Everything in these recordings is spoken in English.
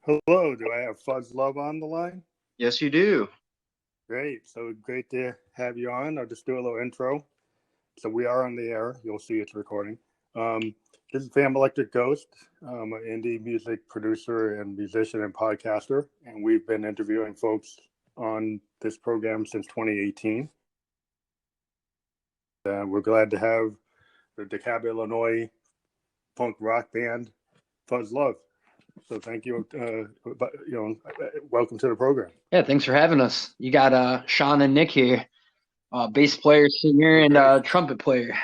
Hello, do I have Fuzzlove on the line? Yes, you do. Great, so great to have you on. I'll just do a little intro. So we are on the air. You'll see it's recording. This is Fam Electric Ghost. I'm an indie music producer and musician and podcaster, and we've been interviewing folks on this program since 2018. We're glad to have the Dekalb, Illinois punk rock band Fuzzlove. So thank you. Welcome to the program. Yeah, thanks for having us. You got Sean and Nick here, bass player, singer, and trumpet player.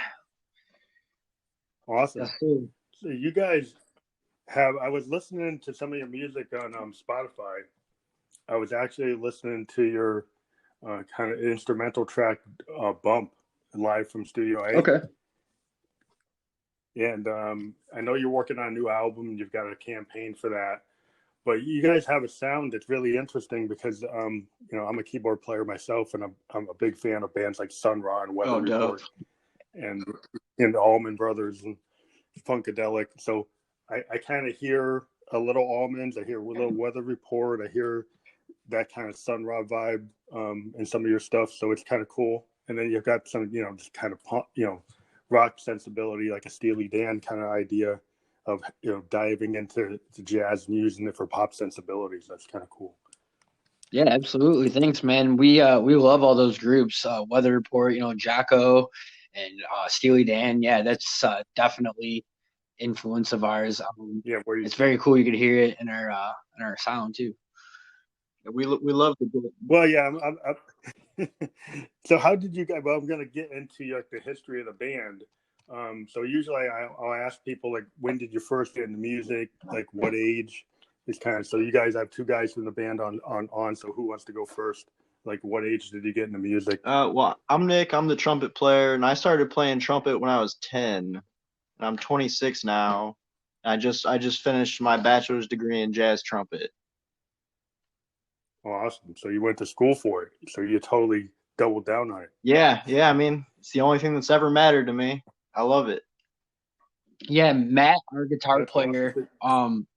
Awesome. Yes, sir. So you guys have. I was listening to some of your music on Spotify. I was actually listening to your kind of instrumental track "Bump" live from Studio A. Okay. And I know you're working on a new album. You've got a campaign for that. But you guys have a sound that's really interesting because, I'm a keyboard player myself, and I'm a big fan of bands like Sun Ra and Weather Report and the Allman Brothers and Funkadelic. So I kind of hear a little Almonds. I hear a little Weather Report. I hear that kind of Sun Ra vibe in some of your stuff. So it's kind of cool. And then you've got some, just kind of punk, rock sensibility, like a Steely Dan kind of idea of diving into the jazz and using it for pop sensibilities. That's kind of cool. Yeah, absolutely. Thanks, man. We love all those groups. Weather Report, Jocko, and Steely Dan. Yeah, that's definitely influence of ours. It's very cool. You could hear it in our sound too. We love the book. Well, yeah. So how did you guys? Well, I'm going to get into the history of the band. So usually I'll ask people, like, when did you first get into music? Like, what age? It's kind of, so you guys have two guys in the band on. So who wants to go first? Like, what age did you get into music? Well, I'm Nick. I'm the trumpet player, and I started playing trumpet when I was 10. And I'm 26 now. I just finished my bachelor's degree in jazz trumpet. Oh, awesome. So you went to school for it. So you totally doubled down on it. Yeah. I mean, it's the only thing that's ever mattered to me. I love it. Yeah, Matt, our guitar player,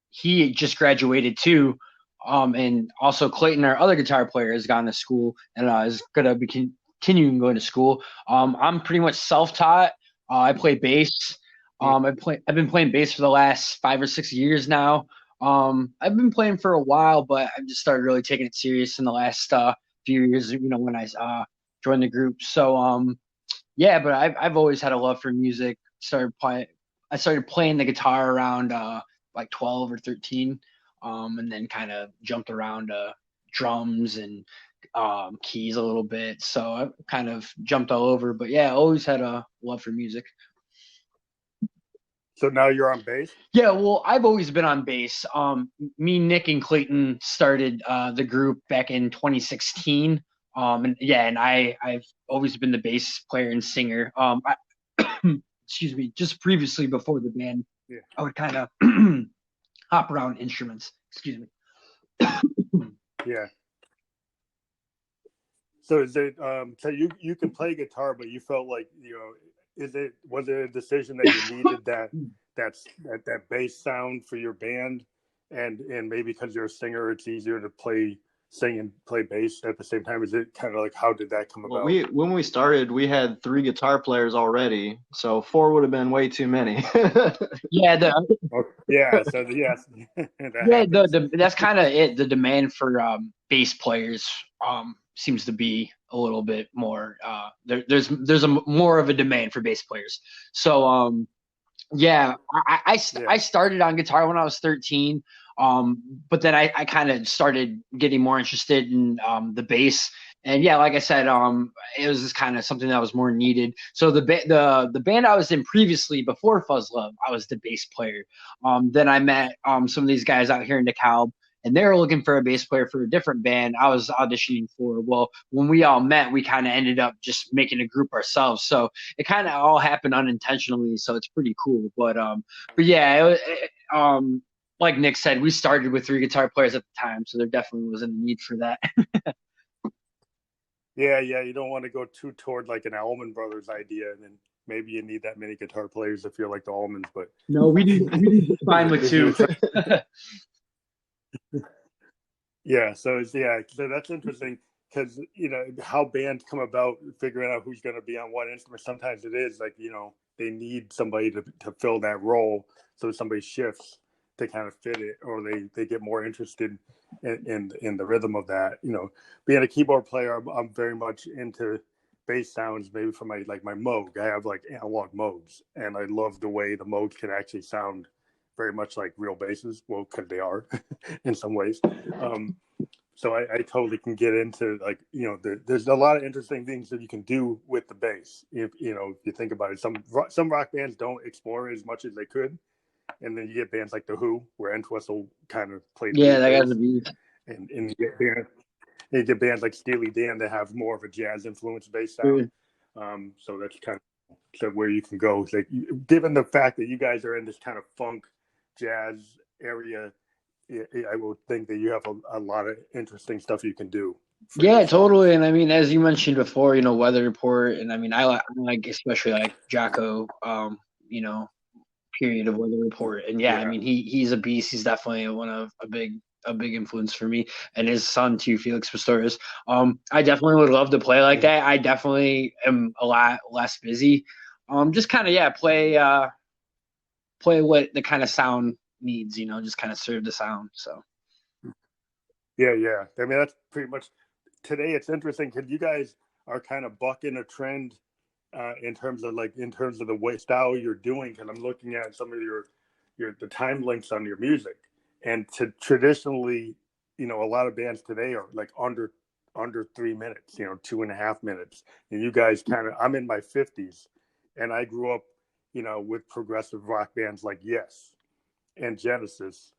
he just graduated too. And also Clayton, our other guitar player, has gone to school and is going to be continuing going to school. I'm pretty much self-taught. I play bass. I've been playing bass for the last 5 or 6 years now. I've been playing for a while, but I've just started really taking it serious in the last few years, when I joined the group. So, yeah, but I've always had a love for music. I started playing the guitar around like 12 or 13, and then kind of jumped around drums and keys a little bit. So I kind of jumped all over. But yeah, I always had a love for music. So now you're on bass? Yeah, well, I've always been on bass. Me, Nick, and Clayton started the group back in 2016. And I've always been the bass player and singer. Excuse me, just previously before the band, I would kind of hop around instruments. Excuse me. Yeah. So is it? So you can play guitar, but you felt like was it a decision that you needed that bass sound for your band, and maybe because you're a singer, it's easier to sing and play bass at the same time? Is it kind of like, how did that come about? When we started, we had 3 guitar players already, so 4 would have been way too many. Yeah. That's kind of it. The demand for bass players seems to be a little bit more. There's more of a demand for bass players. So I started on guitar when I was 13. But then I kind of started getting more interested in the bass, and yeah, like I said, it was just kind of something that was more needed. So the band I was in previously, before Fuzzlove, I was the bass player. Then I met some of these guys out here in Dekalb, and they were looking for a bass player for a different band I was auditioning for. Well, when we all met, we kind of ended up just making a group ourselves. So it kind of all happened unintentionally. So it's pretty cool. But yeah, like Nick said, we started with 3 guitar players at the time, so there definitely wasn't a need for that. Yeah, you don't want to go too toward like an Allman Brothers idea, and then maybe you need that many guitar players if you're like the Allmans. But no, we do fine with 2. Yeah, so that's interesting because how bands come about figuring out who's going to be on what instrument. Sometimes it is like they need somebody to fill that role, so somebody shifts to kind of fit it, or they get more interested in the rhythm of that. Being a keyboard player, I'm very much into bass sounds. Maybe for my Moog, I have like analog Moogs, and I love the way the Moogs can actually sound very much like real basses. Well, because they are in some ways. Um, so I totally can get into there's a lot of interesting things that you can do with the bass. If you think about it, some rock bands don't explore as much as they could, and then you get bands like the Who, where Entwistle kind of played Yeah, lead that got bass, to be and you get bands like Steely Dan that have more of a jazz influenced bass sound. true. So that's kind of where you can go. Like, given the fact that you guys are in this kind of funk jazz area, I would think that you have a lot of interesting stuff you can do for your Yeah, songs. totally. And I mean, as you mentioned before, Weather Report, and I mean, I like especially like Jocko, you know, period of Weather Report, and yeah, I Yeah. mean, he's a beast. He's definitely one of a big influence for me, and his son too, Felix Pistorius. I definitely would love to play like Mhm. that. I definitely am a lot less busy. Just kind of play what the kind of sound needs, just kind of serve the sound. So Yeah. I mean, that's pretty much today. It's interesting because you guys are kind of bucking a trend in terms of the way style you're doing. Because I'm looking at some of the time links on your music, and traditionally, a lot of bands today are like under 3 minutes, 2.5 minutes, and you guys I'm in my 50s, and I grew up, with progressive rock bands like Yes and Genesis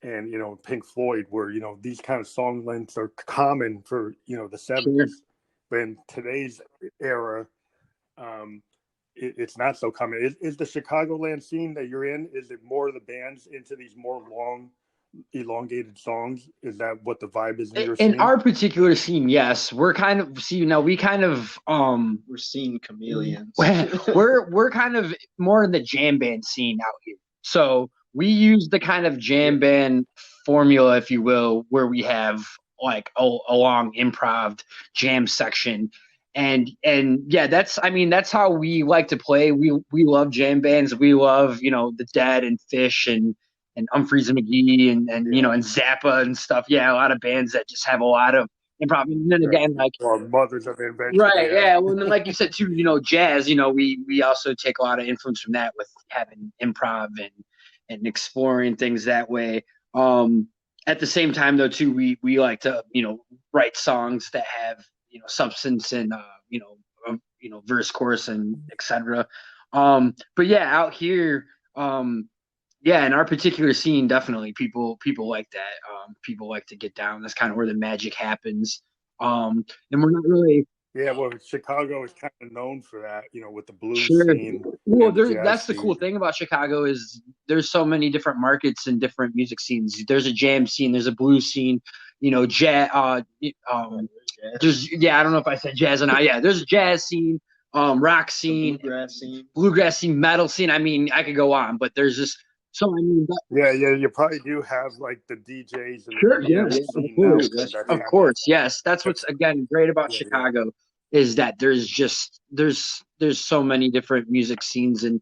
and Pink Floyd, where these kind of song lengths are common for the sure. 70s, but in today's era, um, it's not so common. Is the Chicagoland scene that you're in? Is it more of the bands into these more long, elongated songs? Is that what the vibe is in your In scene? our particular scene, yes, we're kind of see now we kind of We're seeing chameleons. we're kind of more in the jam band scene out here. So we use the kind of Yeah, jam band formula, if you will, where we have like a long improv jam section. And yeah, that's how we like to play. We love jam bands. We love, the Dead and Fish and Humphreys and McGee and yeah, and Zappa and stuff. Yeah, a lot of bands that just have a lot of improv. And then right. again, like Or Mothers of Invention, right, yeah, yeah. Well, and then like you said too, jazz. We also take a lot of influence from that with having improv and exploring things that way. At the same time, though, too, we like to write songs that have substance and verse, chorus, and etc. But yeah, out here, yeah, in our particular scene, definitely people like that. People like to get down. That's kind of where the magic happens. And we're not really yeah. Well, Chicago is kind of known for that, with the blues sure. scene Well, and the jazz that's the cool scene. thing about Chicago is there's so many different markets and different music scenes. There's a jam scene, there's a blues scene, jazz. There's I don't know if I said jazz or not. Yeah, there's a jazz scene, rock scene, bluegrass scene, metal scene. I mean, I could go on, but there's just so I mean, Yeah. You probably do have like the DJs and the sure, yeah, EDM yeah, scene now, and that's of kind of course, yes. That's what's that's again great about yeah. Chicago is that there's so many different music scenes and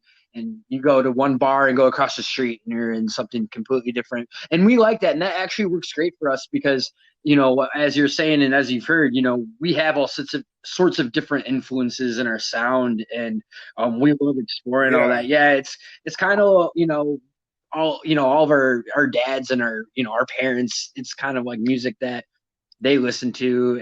you go to one bar and go across the street and you're in something completely different. And we like that, and that actually works great for us because as you're saying and as you've heard, we have all sorts of different influences in our sound, and we love exploring all Yeah, that. Yeah, it's kind of all of our dads and our parents, it's kind of like music that they listen to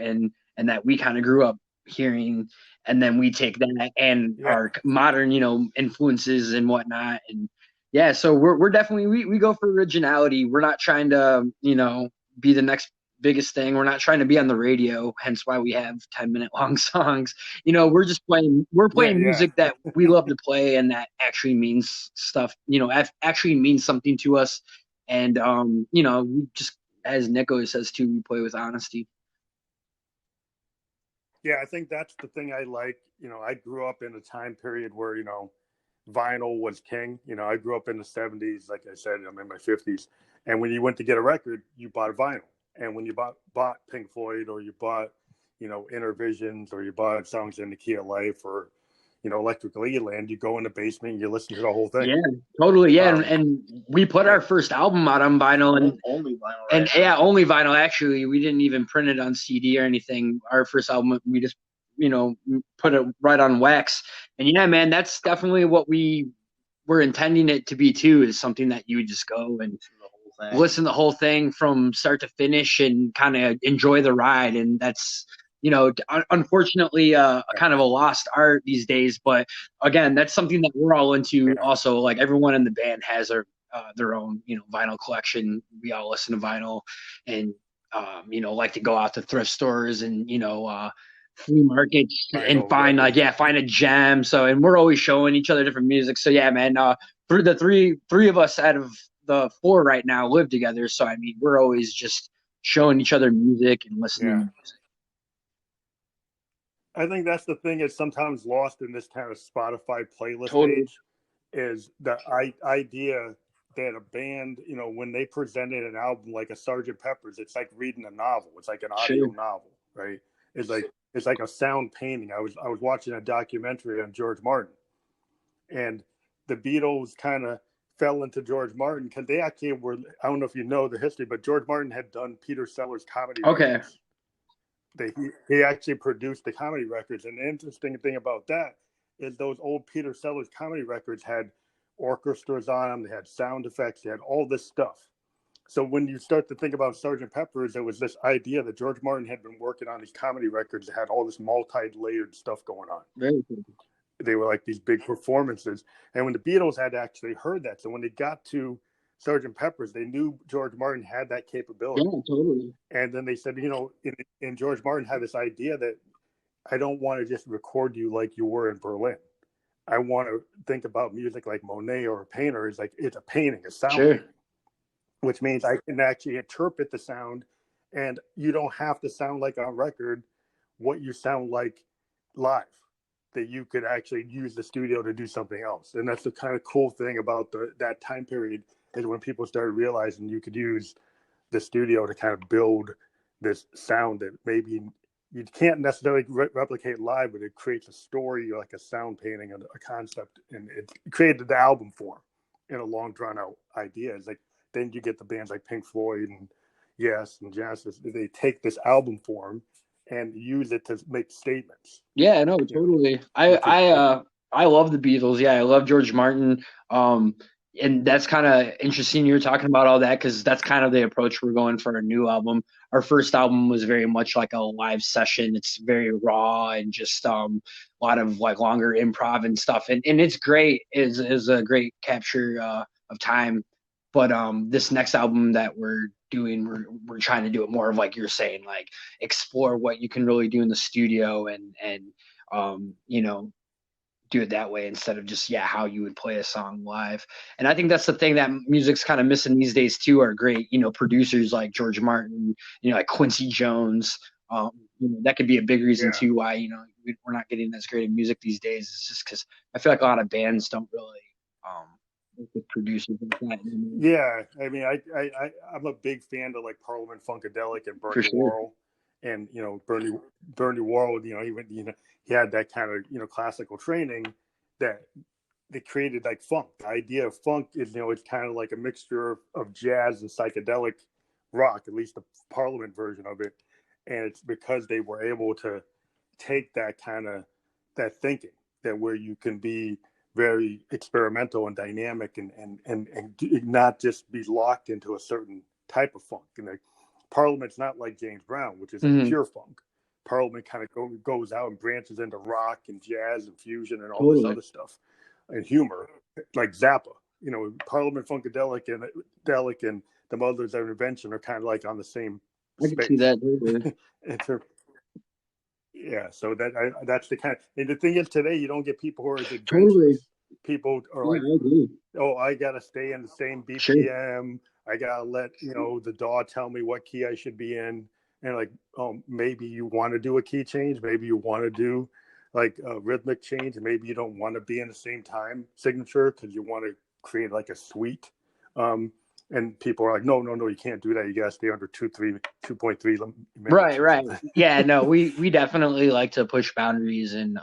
and that we kind of grew up hearing, and then we take that and yeah, our modern influences and whatnot. And yeah, so we're definitely we go for originality. We're not trying to be the next biggest thing. We're not trying to be on the radio, hence why we have 10-minute long songs. We're playing yeah. music that we love to play and that actually means stuff, actually means something to us. And we just, as Nick always says too, we play with honesty. Yeah, I think that's the thing I like. I grew up in a time period where, vinyl was king. I grew up in the 70s, like I said, I'm in my 50s. And when you went to get a record, you bought a vinyl. And when you bought Pink Floyd, or you bought, Inner Visions, or you bought Songs in the Key of Life, or, Electric Leland, you go in the basement and you listen to the whole thing. Yeah, totally. Yeah, and we put our first album out on vinyl, and only vinyl, right? And yeah, only vinyl. Actually, we didn't even print it on CD or anything. Our first album, we just, put it right on wax. And yeah, man, that's definitely what we were intending it to be too. Is something that you would just go and listen to the whole thing from start to finish and kind of enjoy the ride. And that's, unfortunately, kind of a lost art these days. But again, that's something that we're all into. Yeah. Also, like everyone in the band has their own, vinyl collection. We all listen to vinyl, and like to go out to thrift stores and flea markets and find find a gem. So, and we're always showing each other different music. So yeah, man. For the three of us out of the four right now live together. So I mean, we're always just showing each other music and listening to music. I think that's the thing is sometimes lost in this kind of Spotify playlist age, is the idea that a band, when they presented an album like a Sgt. Pepper's, it's like reading a novel. It's like an audio novel, right? It's like a sound painting. I was watching a documentary on George Martin, and the Beatles kind of fell into George Martin because they actually were, I don't know if you know the history, but George Martin had done Peter Sellers' comedy records. He actually produced the comedy records. And the interesting thing about that is those old Peter Sellers comedy records had orchestras on them. They had sound effects. They had all this stuff. So when you start to think about Sgt. Pepper's, there was this idea that George Martin had been working on these comedy records that had all this multi-layered stuff going on. Very cool. They were like these big performances. And when the Beatles had actually heard that, so when they got to Sgt. Pepper's, they knew George Martin had that capability. Yeah, totally. And then they said, and George Martin had this idea that I don't want to just record you like you were in Berlin. I want to think about music like Monet or a painter. It's like, it's a painting, a sound painting, which means I can actually interpret the sound, and you don't have to sound like on record what you sound like live. That you could actually use the studio to do something else. And that's the kind of cool thing about that time period, is when people started realizing you could use the studio to kind of build this sound that maybe you can't necessarily replicate live, but it creates a story, like a sound painting, a concept, and it created the album form in a long drawn out idea. It's like, then you get the bands like Pink Floyd and Yes and Genesis. They take this album form and use it to make statements. Yeah, no, totally. I love the Beatles. Yeah, I love George Martin. And that's kind of interesting. You're talking about all that because that's kind of the approach we're going for our new album. Our first album was very much like a live session. It's very raw and just a lot of like longer improv and stuff. And it's great. Is a great capture of time. But this next album that we're doing, we're trying to do it more of, like you're saying, like explore what you can really do in the studio and do it that way instead of just how you would play a song live. And I think that's the thing that music's kind of missing these days too, are great producers like George Martin, like Quincy Jones. That could be a big reason too why we're not getting as great of music these days. It's just because I feel like a lot of bands don't really with producers like that. Yeah, I mean, I'm a big fan of like Parliament Funkadelic and Bernie Worrell, and Bernie Worrell. He had that kind of classical training that they created like funk. The idea of funk is it's kind of like a mixture of jazz and psychedelic rock, at least the Parliament version of it, and it's because they were able to take that kind of that thinking that where you can be very experimental and dynamic and not just be locked into a certain type of funk. And like Parliament's not like James Brown, which is like pure funk. Parliament kind of goes out and branches into rock and jazz and fusion and all this other stuff and humor, like Zappa. Parliament Funkadelic and the Mothers of Invention are kind of like on the same space. I can see that. Yeah, so that's the kind of, and the thing is today you don't get people who are adventurous. Totally. People are like, I gotta stay in the same BPM. I gotta let the DAW tell me what key I should be in, and like, maybe you want to do a key change, maybe you want to do like a rhythmic change, and maybe you don't want to be in the same time signature because you want to create like a suite. And people are like, no, you can't do that. You got to stay under 2.3 minutes. Right. Yeah, no, we definitely like to push boundaries and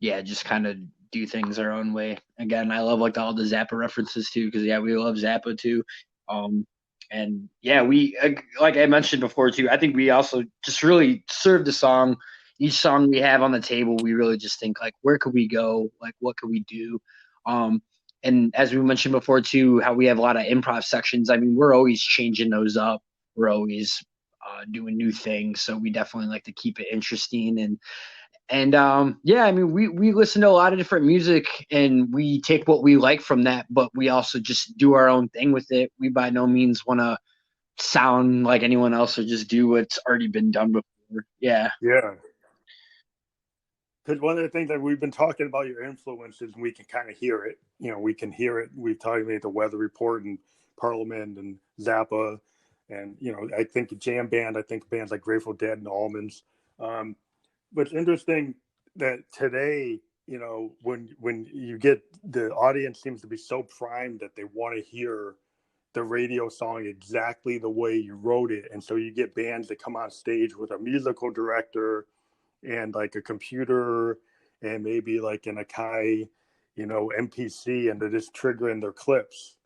just kind of do things our own way. Again, I love like all the Zappa references too, because we love Zappa too. And yeah, we like I mentioned before too. I think we also just really serve the song. Each song we have on the table, we really just think like, where could we go? Like, what could we do? And as we mentioned before too, how we have a lot of improv sections. I mean, we're always changing those up. We're always doing new things. So we definitely like to keep it interesting and I mean, we listen to a lot of different music and we take what we like from that, but we also just do our own thing with it. We by no means want to sound like anyone else or just do what's already been done before. Yeah. Yeah. Because one of the things that we've been talking about your influences, and we can kind of hear it. We can hear it. We've talked about the Weather Report and Parliament and Zappa, and I think jam band. I think bands like Grateful Dead and Almonds. But it's interesting that today, when you get the audience seems to be so primed that they want to hear the radio song exactly the way you wrote it, and so you get bands that come on stage with a musical director and like a computer and maybe like an Akai, MPC, and they're just triggering their clips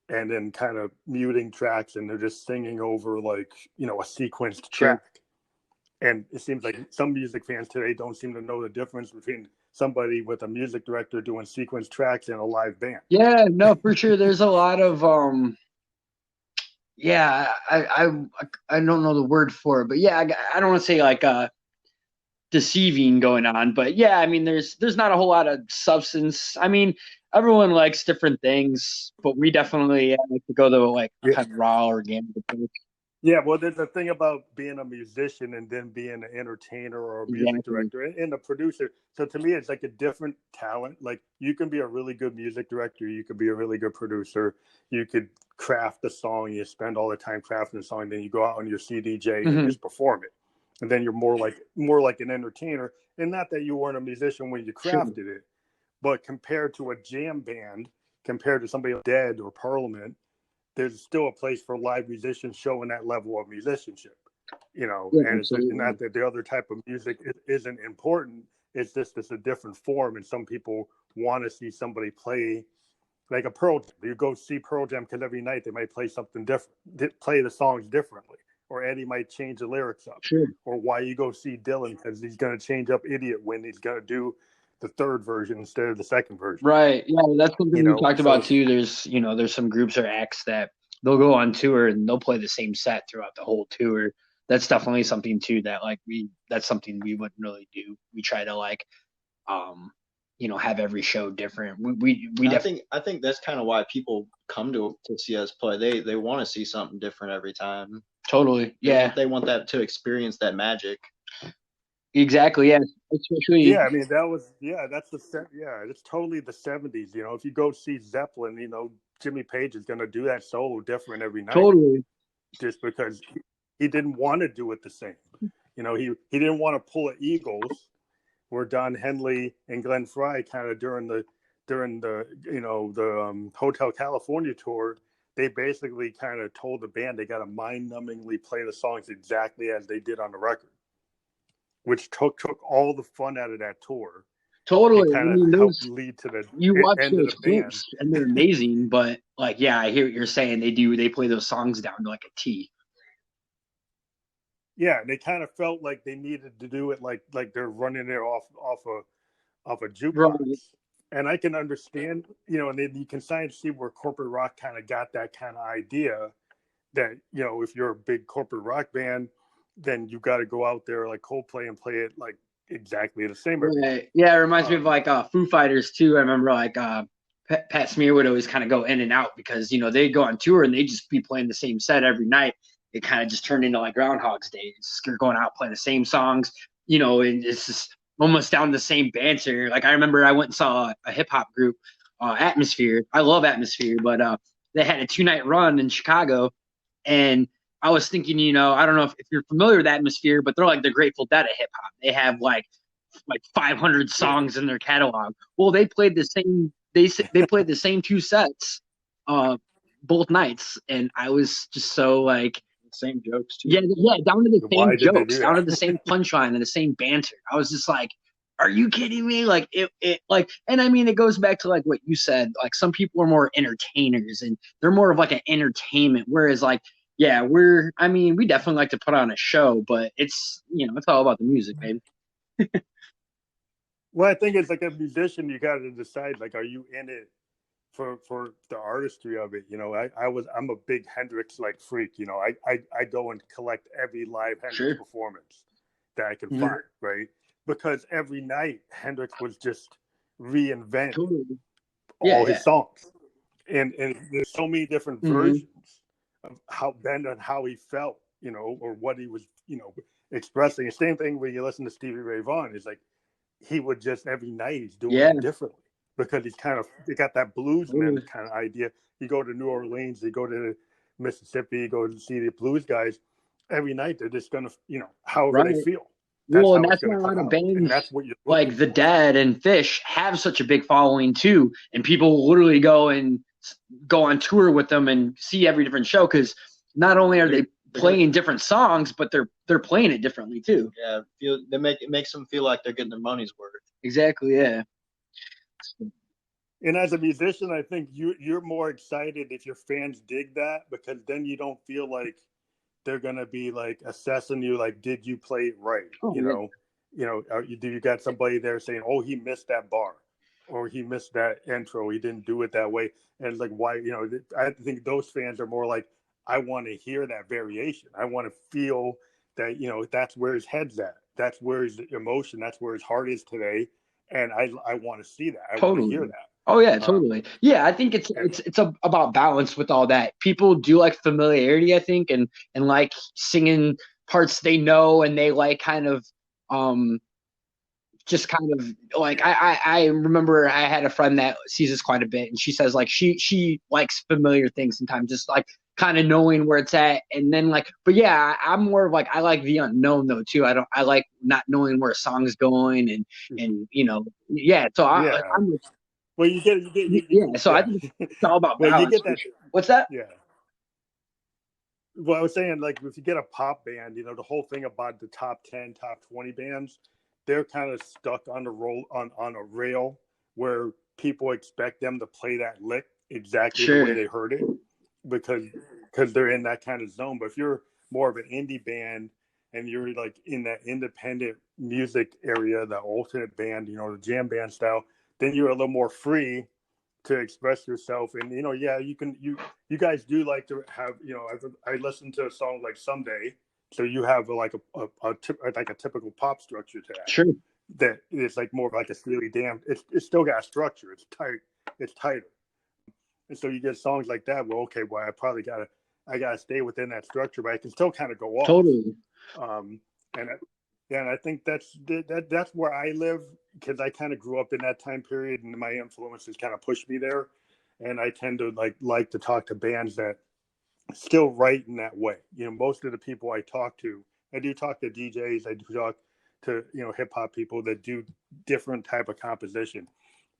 and then kind of muting tracks, and they're just singing over like, a sequenced track. And it seems like some music fans today don't seem to know the difference between somebody with a music director doing sequenced tracks and a live band. Yeah, no, for sure. There's a lot of I don't know the word for it, but yeah, I don't want to say like deceiving going on, but yeah, I mean, there's not a whole lot of substance. I mean, everyone likes different things, but we definitely like to go to like kind of raw organic approach. Yeah, well, there's a thing about being a musician and then being an entertainer or a music director and a producer. So to me, it's like a different talent. Like you can be a really good music director, you could be a really good producer, you could craft the song, you spend all the time crafting the song, then you go out on your CDJ and just perform it. And then you're more like an entertainer. And not that you weren't a musician when you crafted it, but compared to a jam band, compared to somebody like Dead or Parliament, there's still a place for live musicians showing that level of musicianship, and it's not that the other type of music isn't important. It's just it's a different form, and some people want to see somebody play like a Pearl Jam. You go see Pearl Jam because every night they might play something different, play the songs differently, or Eddie might change the lyrics up, or why you go see Dylan because he's going to change up Idiot when he's going to do the third version instead of the second version. Right. Yeah, that's something we talked about too. There's there's some groups or acts that they'll go on tour and they'll play the same set throughout the whole tour. That's definitely something too that like that's something we wouldn't really do. We try to like have every show different. I think that's kind of why people come to see us play. They want to see something different every time. Totally. Yeah. They want that to experience that magic. Exactly. Yeah. Especially. Yeah, I mean that's totally the 70s. If you go see Zeppelin, Jimmy Page is going to do that solo different every night. Totally. Just because he didn't want to do it the same. He didn't want to pull an Eagles, where Don Henley and Glenn Frey kind of during the Hotel California tour, they basically kind of told the band they got to mind-numbingly play the songs exactly as they did on the record, which took all the fun out of that tour. Totally. I mean, helped lead to the you watch those clips and they're amazing, but like, yeah, I hear what you're saying. They play those songs down to like a T. Yeah, they kind of felt like they needed to do it like they're running it off a jukebox. Right. And I can understand, and then you can kind of see where corporate rock kind of got that kind of idea that, if you're a big corporate rock band, then you got to go out there like Coldplay and play it like exactly the same. Right. Yeah, it reminds me of like Foo Fighters too. I remember like Pat Smear would always kind of go in and out because they go on tour and they just be playing the same set every night. It kind of just turned into like Groundhog's Day. It's just going out playing the same songs, and it's just almost down the same banter. Like I remember I went and saw a hip hop group, Atmosphere. I love Atmosphere, but they had a 2-night run in Chicago, and I was thinking, I don't know if you're familiar with Atmosphere, but they're like the Grateful Dead of hip hop. They have like 500 songs in their catalog. Well, they played the same. They played the same 2 sets both nights, and I was just so like, Same jokes too. yeah, down to the Why same did they jokes, do down to that? the same punchline and the same banter. I was just like, are you kidding me? Like it like, and I mean, it goes back to like what you said. Like some people are more entertainers and they're more of like an entertainment, whereas like, yeah, I mean, we definitely like to put on a show, but it's, it's all about the music, baby. Well, I think it's like a musician, you got to decide, like, are you in it for the artistry of it? I'm a big Hendrix like freak. I go and collect every live Hendrix Sure. performance that I can Mhm. find, right? Because every night Hendrix was just reinvent Totally. all Yeah. his songs, and there's so many different Mhm. versions of how Ben and how he felt, or what he was, expressing. The same thing when you listen to Stevie Ray Vaughan, is like he would just every night he's doing Yeah. it differently because he got that bluesman Totally. kind of idea. You go to New Orleans, you go to Mississippi, you go to see the blues guys. Every night they're just gonna, however they Right. feel. That's Well, and how it's that's why gonna a come lot of out, and bands that's what you're looking like The for. Dead and Fish have such a big following too, and people literally go on tour with them and see every different show because not only are they playing different songs, but they're playing it differently too. Yeah, it makes them feel like they're getting their money's worth. Exactly. Yeah. And as a musician, I think you're more excited if your fans dig that, because then you don't feel like they're gonna be like assessing you, like, did you play it right? Oh, yeah. Do you got somebody there saying, oh, he missed that bar, or he missed that intro, he didn't do it that way, and it's like, why? I think those fans are more like, I want to hear that variation. I want to feel that that's where his head's at, that's where his emotion, that's where his heart is today, and I want to see that. I want to hear Totally. that. Oh yeah, totally. Yeah, I think about balance with all that. People do like familiarity, I think, and like singing parts they know, and they like kind of um just kind of like I remember I had a friend that sees this quite a bit, and she says like she likes familiar things sometimes, just like kind of knowing where it's at, and then like, but yeah, I'm more of like, I like the unknown though too. I like not knowing where a song's going, and yeah. So Yeah. I'm Well, you yeah. So I yeah. think it's all about Well, you balance get for that. sure. What's that? Yeah. Well, I was saying, like, if you get a pop band, the whole thing about the top 10, top 20 bands, they're kind of stuck on the roll on a rail where people expect them to play that lick exactly the way Sure. they heard it, because they're in that kind of zone. But if you're more of an indie band and you're like in that independent music area, the alternate band, the jam band style, then you're a little more free to express yourself. And yeah, you guys do like to have, I listen to a song like Someday, so you have like like a typical pop structure to Sure. that is like more like a Steely Dan. It's still got structure, it's tighter, and so you get songs like that. Well, okay, well, I gotta stay within that structure, but I can still kind of go off. Totally. um and yeah, and I think that's where I live, because I kind of grew up in that time period, and my influences kind of pushed me there. And I tend to like to talk to bands that still write in that way. Most of the people I talk to, I do talk to DJs, I do talk to hip hop people that do different type of composition,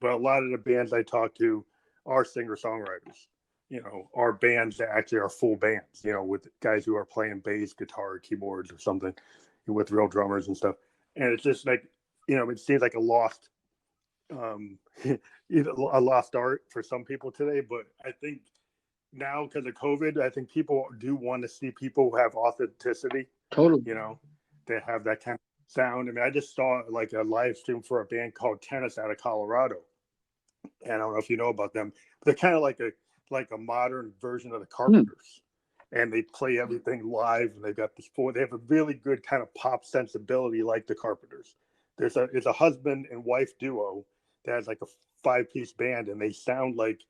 but a lot of the bands I talk to are singer songwriters. Are bands that actually are full bands. With guys who are playing bass, guitar, keyboards, or something, with real drummers and stuff. And it's just like, it seems like a lost um a lost art for some people today. But I think now, because of COVID, I think people do want to see people who have authenticity, Totally. they have that kind of sound. I mean, I just saw like a live stream for a band called Tennis out of Colorado, and I don't know if you know about them, but they're kind of like a modern version of the Carpenters. And they play everything live, and they have a really good kind of pop sensibility like the Carpenters. It's a husband and wife duo that has like a 5-piece band, and they sound like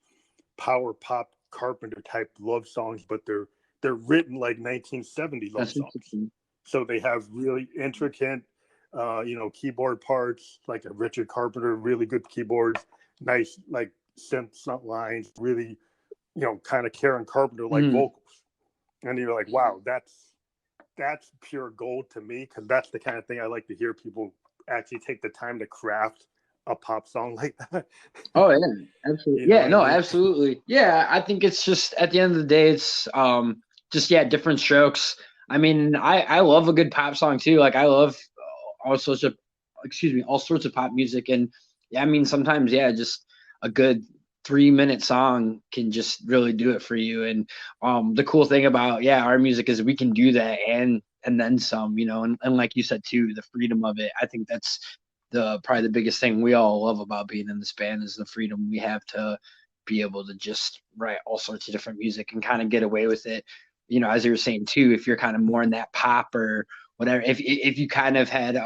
power pop Carpenter type love songs, but they're written like 1970 love That's songs. interesting. So they have really intricate keyboard parts, like a Richard Carpenter, really good keyboards, nice like synth lines, really kind of Karen Carpenter like vocals. And you're like, wow, that's pure gold to me, because that's the kind of thing I like to hear people actually take the time to craft a pop song like that. Oh yeah, absolutely. You know Yeah, what I no, mean? absolutely. Yeah, I think it's just at the end of the day, it's just yeah, different strokes. I mean, I love a good pop song too. Like I love all sorts of, excuse me, all sorts of pop music, and yeah, I mean sometimes yeah, just a good 3 minute song can just really do it for you. And the cool thing about yeah, our music is we can do that and then some, you know, and like you said too, the freedom of it. I think that's the probably the biggest thing we all love about being in this band is the freedom we have to be able to just write all sorts of different music and kind of get away with it. You know, as you were saying too, if you're kind of more in that pop or whatever, if you kind of had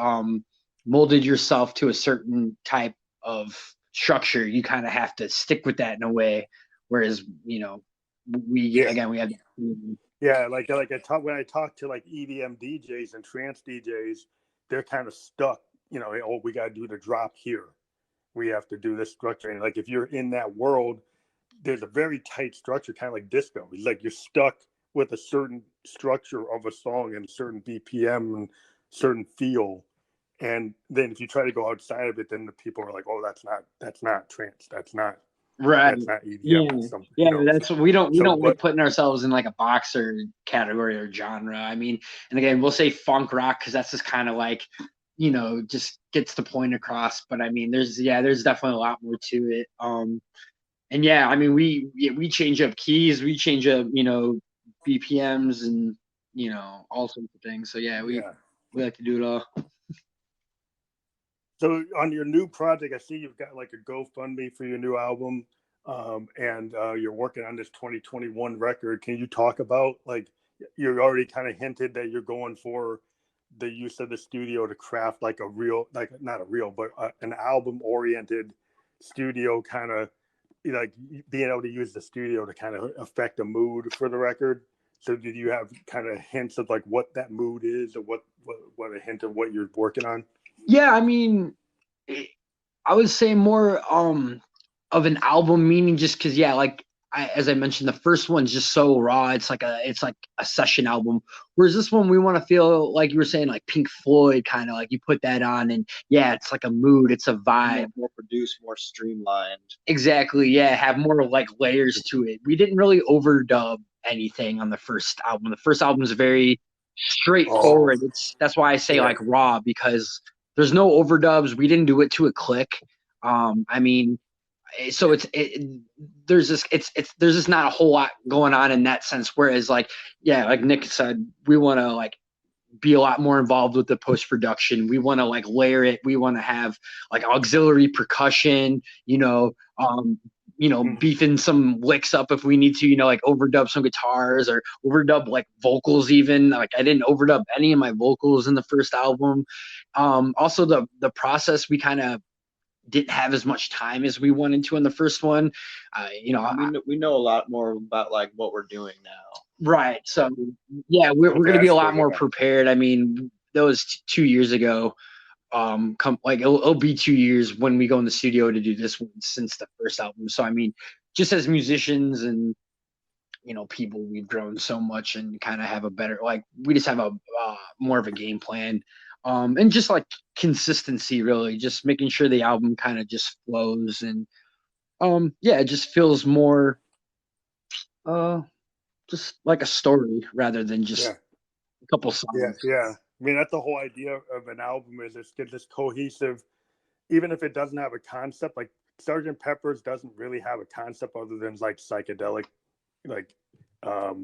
molded yourself to a certain type of structure, you kind of have to stick with that in a way. Whereas, you know, we Yeah. again we have Yeah, like I talk when I talk to like EDM DJs and trance DJs, they're kind of stuck. You know, oh, we got to do the drop here. We have to do this structure. And like if you're in that world, there's a very tight structure, kind of like disco. It's like you're stuck with a certain structure of a song and a certain BPM and certain feel. And then if you try to go outside of it, then the people are like, "Oh, that's not trance. right. That's not EDM. Yeah, That's something." yeah. That's we So, don't like but putting ourselves in like a box or category or genre. I mean, and again, we'll say funk rock because that's just kind of like, you know, just gets the point across. But I mean, there's definitely a lot more to it. And yeah, I mean, we change up keys, we change up, you know, BPMs and you know all sorts of things. So yeah, yeah. we like to do it all. So on your new project, I see you've got like a GoFundMe for your new album, and you're working on this 2021 record. Can you talk about like you already kind of hinted that you're going for the use of the studio to craft like a real, like not a real, but an album-oriented studio kind of like being able to use the studio to kind of affect a mood for the record. So did you have kind of hints of like what that mood is, or what a hint of what you're working on? Yeah, I mean, I would say more of an album meaning just because yeah, like as I mentioned, the first one's just so raw. It's like a session album. Whereas this one, we want to feel like you were saying, like Pink Floyd, kind of like you put that on, and yeah, it's like a mood, it's a vibe. More produced, more streamlined. Exactly. Yeah, have more like layers to it. We didn't really overdub anything on the first album. The first album is very Oh, straightforward. That's why I say yeah. like raw because there's no overdubs. We didn't do it to a click. I mean, so there's just not a whole lot going on in that sense. Whereas like yeah, like Nick said, we want to like be a lot more involved with the post production. We want to like layer it. We want to have like auxiliary percussion, beefing some licks up if we need to, like overdub some guitars or overdub like vocals even. Like I didn't overdub any of my vocals in the first album. Also the process we kind of didn't have as much time as we wanted to in the first one. We know a lot more about like what we're doing now. Right. So yeah, we're going to be a lot more Yeah. prepared. I mean, that was 2 years ago. It'll be 2 years when we go in the studio to do this one since the first album. So I mean, just as musicians and people, we've grown so much and kind of have a better we just have a more of a game plan, and just like consistency, really, just making sure the album kind of just flows and it just feels more just like a story rather than just a couple songs. Yeah. I mean, that's the whole idea of an album is it's get this cohesive, even if it doesn't have a concept. Like Sgt. Pepper's doesn't really have a concept other than like psychedelic, like a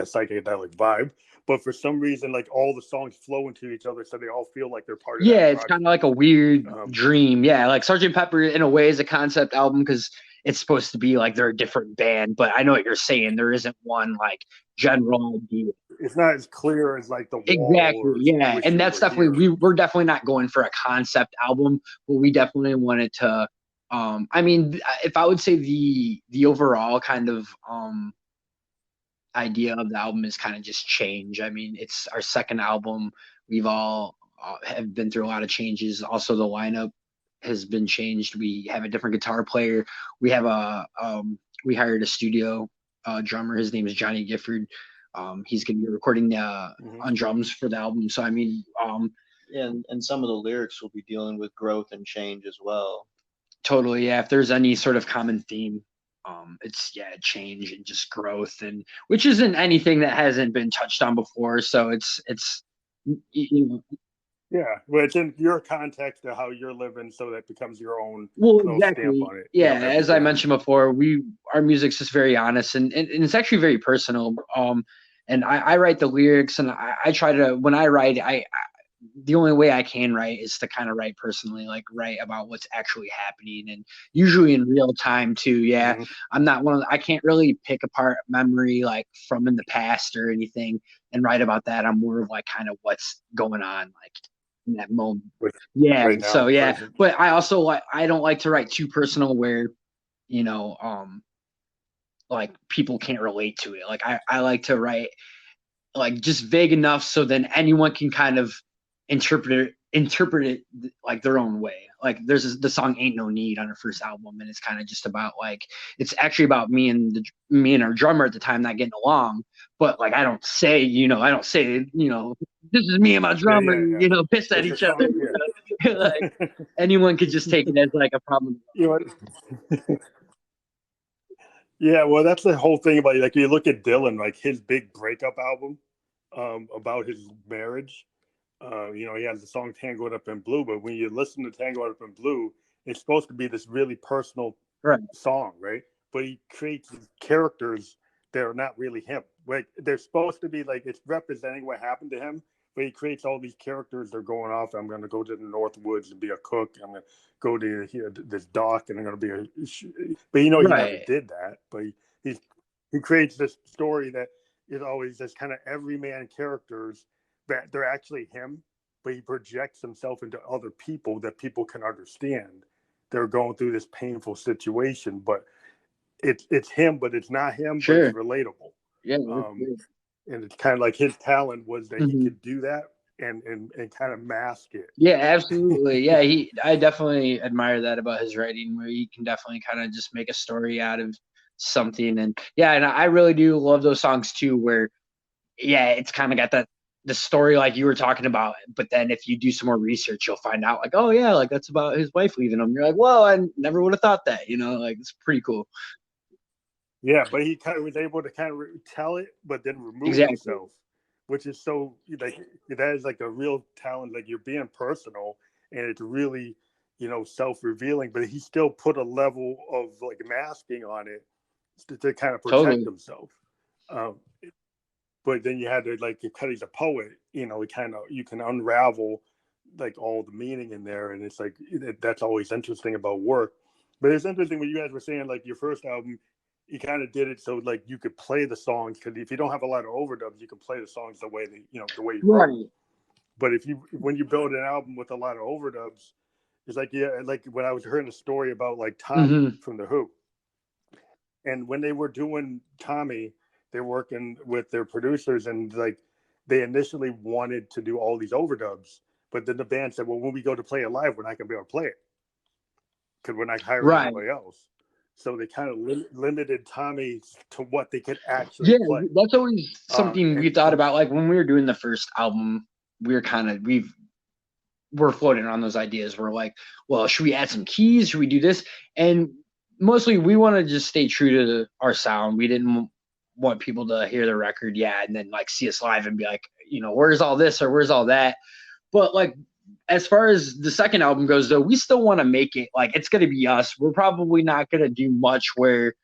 psychedelic vibe. But for some reason, like all the songs flow into each other, so they all feel like they're part of. Yeah, it's kind of like a weird dream. Yeah, like Sgt. Pepper in a way is a concept album because it's supposed to be like they're a different band. But I know what you're saying. There isn't one like general idea. It's not as clear as like the Wall. Exactly. Yeah, and that's definitely we're definitely not going for a concept album, but we definitely wanted to. I mean, if I would say the overall kind of idea of the album is kind of just change. I mean, it's our second album. We've all have been through a lot of changes. Also, the lineup has been changed. We have a different guitar player. We have we hired a studio drummer. His name is Johnny Gifford. He's going to be recording on drums for the album. So I mean, and some of the lyrics will be dealing with growth and change as well. Totally. Yeah. If there's any sort of common theme, it's change and just growth, and which isn't anything that hasn't been touched on before. So it's you know, Yeah, well, it's in your context of how you're living, so that becomes your own well, little stamp exactly. on it. Yeah. Every As I day. mentioned before, our music's just very honest, and it's actually very personal. And I write the lyrics, and I try to, when I write, the only way I can write is to kind of write personally, like write about what's actually happening, and usually in real time too. Yeah, Mm-hmm. I'm not one of I can't really pick apart memory like from in the past or anything and write about that. I'm more of like kind of what's going on like in that moment. Yeah. Right now, So yeah, present. but I also I don't like to write too personal where you know like people can't relate to it. Like I like to write like just vague enough so then anyone can kind of interpret it like their own way. Like there's the song "Ain't No Need" on our first album, and it's kind of just about like it's actually about me and our drummer at the time not getting along. But like I don't say this is me and my drummer, Yeah. pissed at It's a each other. song, Like yeah. anyone could just take it as like a problem. You know what? Yeah, well, that's the whole thing about it. Like you look at Dylan, like his big breakup album, about his marriage. He has the song "Tangled Up in Blue," but when you listen to "Tangled Up in Blue," it's supposed to be this really personal Right. song, right? But he creates these characters that are not really him. Like they're supposed to be like it's representing what happened to him, but he creates all these characters. They're going off. I'm going to go to the North Woods and be a cook. I'm going to go to this dock, and I'm going to be But he never Right. did that. But he creates this story that is always this kind of everyman characters that they're actually him, but he projects himself into other people that people can understand. They're going through this painful situation, but it's him, but it's not him, but it's Sure. relatable. Yeah. And it's kind of like his talent was that he Mm-hmm. could do that and kind of mask it. Yeah, absolutely. Yeah, I definitely admire that about his writing, where he can definitely kind of just make a story out of something. And yeah, and I really do love those songs too, where it's kind of got the story like you were talking about. But then if you do some more research, you'll find out like, oh yeah, like that's about his wife leaving him. You're like, whoa, I never would have thought that. Like it's pretty cool. Yeah, but he kind of was able to kind of tell it, but then remove Exactly. himself, which is so like that is like a real talent. Like you're being personal, and it's really self-revealing. But he still put a level of like masking on it to kind of protect Totally. himself. But then you had to like because he's a poet, you can unravel like all the meaning in there, and it's like that's always interesting about work. But it's interesting when you guys were saying like your first album, you kind of did it so like you could play the songs because if you don't have a lot of overdubs, you can play the songs the way the way you wrote. Right. But when you build an album with a lot of overdubs, it's like like when I was hearing a story about like Tommy from the Who, and when they were doing Tommy, they're working with their producers, and like they initially wanted to do all these overdubs, but then the band said, well, when we go to play it live, we're not going to be able to play it because we're not hiring anybody else. So they kind of limited Tommy to what they could actually play. That's always something we thought about. Like when we were doing the first album, we're floating on those ideas. We're like, well, should we add some keys? Should we do this? And mostly we want to just stay true to our sound. We didn't want people to hear the record, and then like see us live and be like, where's all this or where's all that? But like as far as the second album goes, though, we still want to make it like it's going to be us. We're probably not going to do much where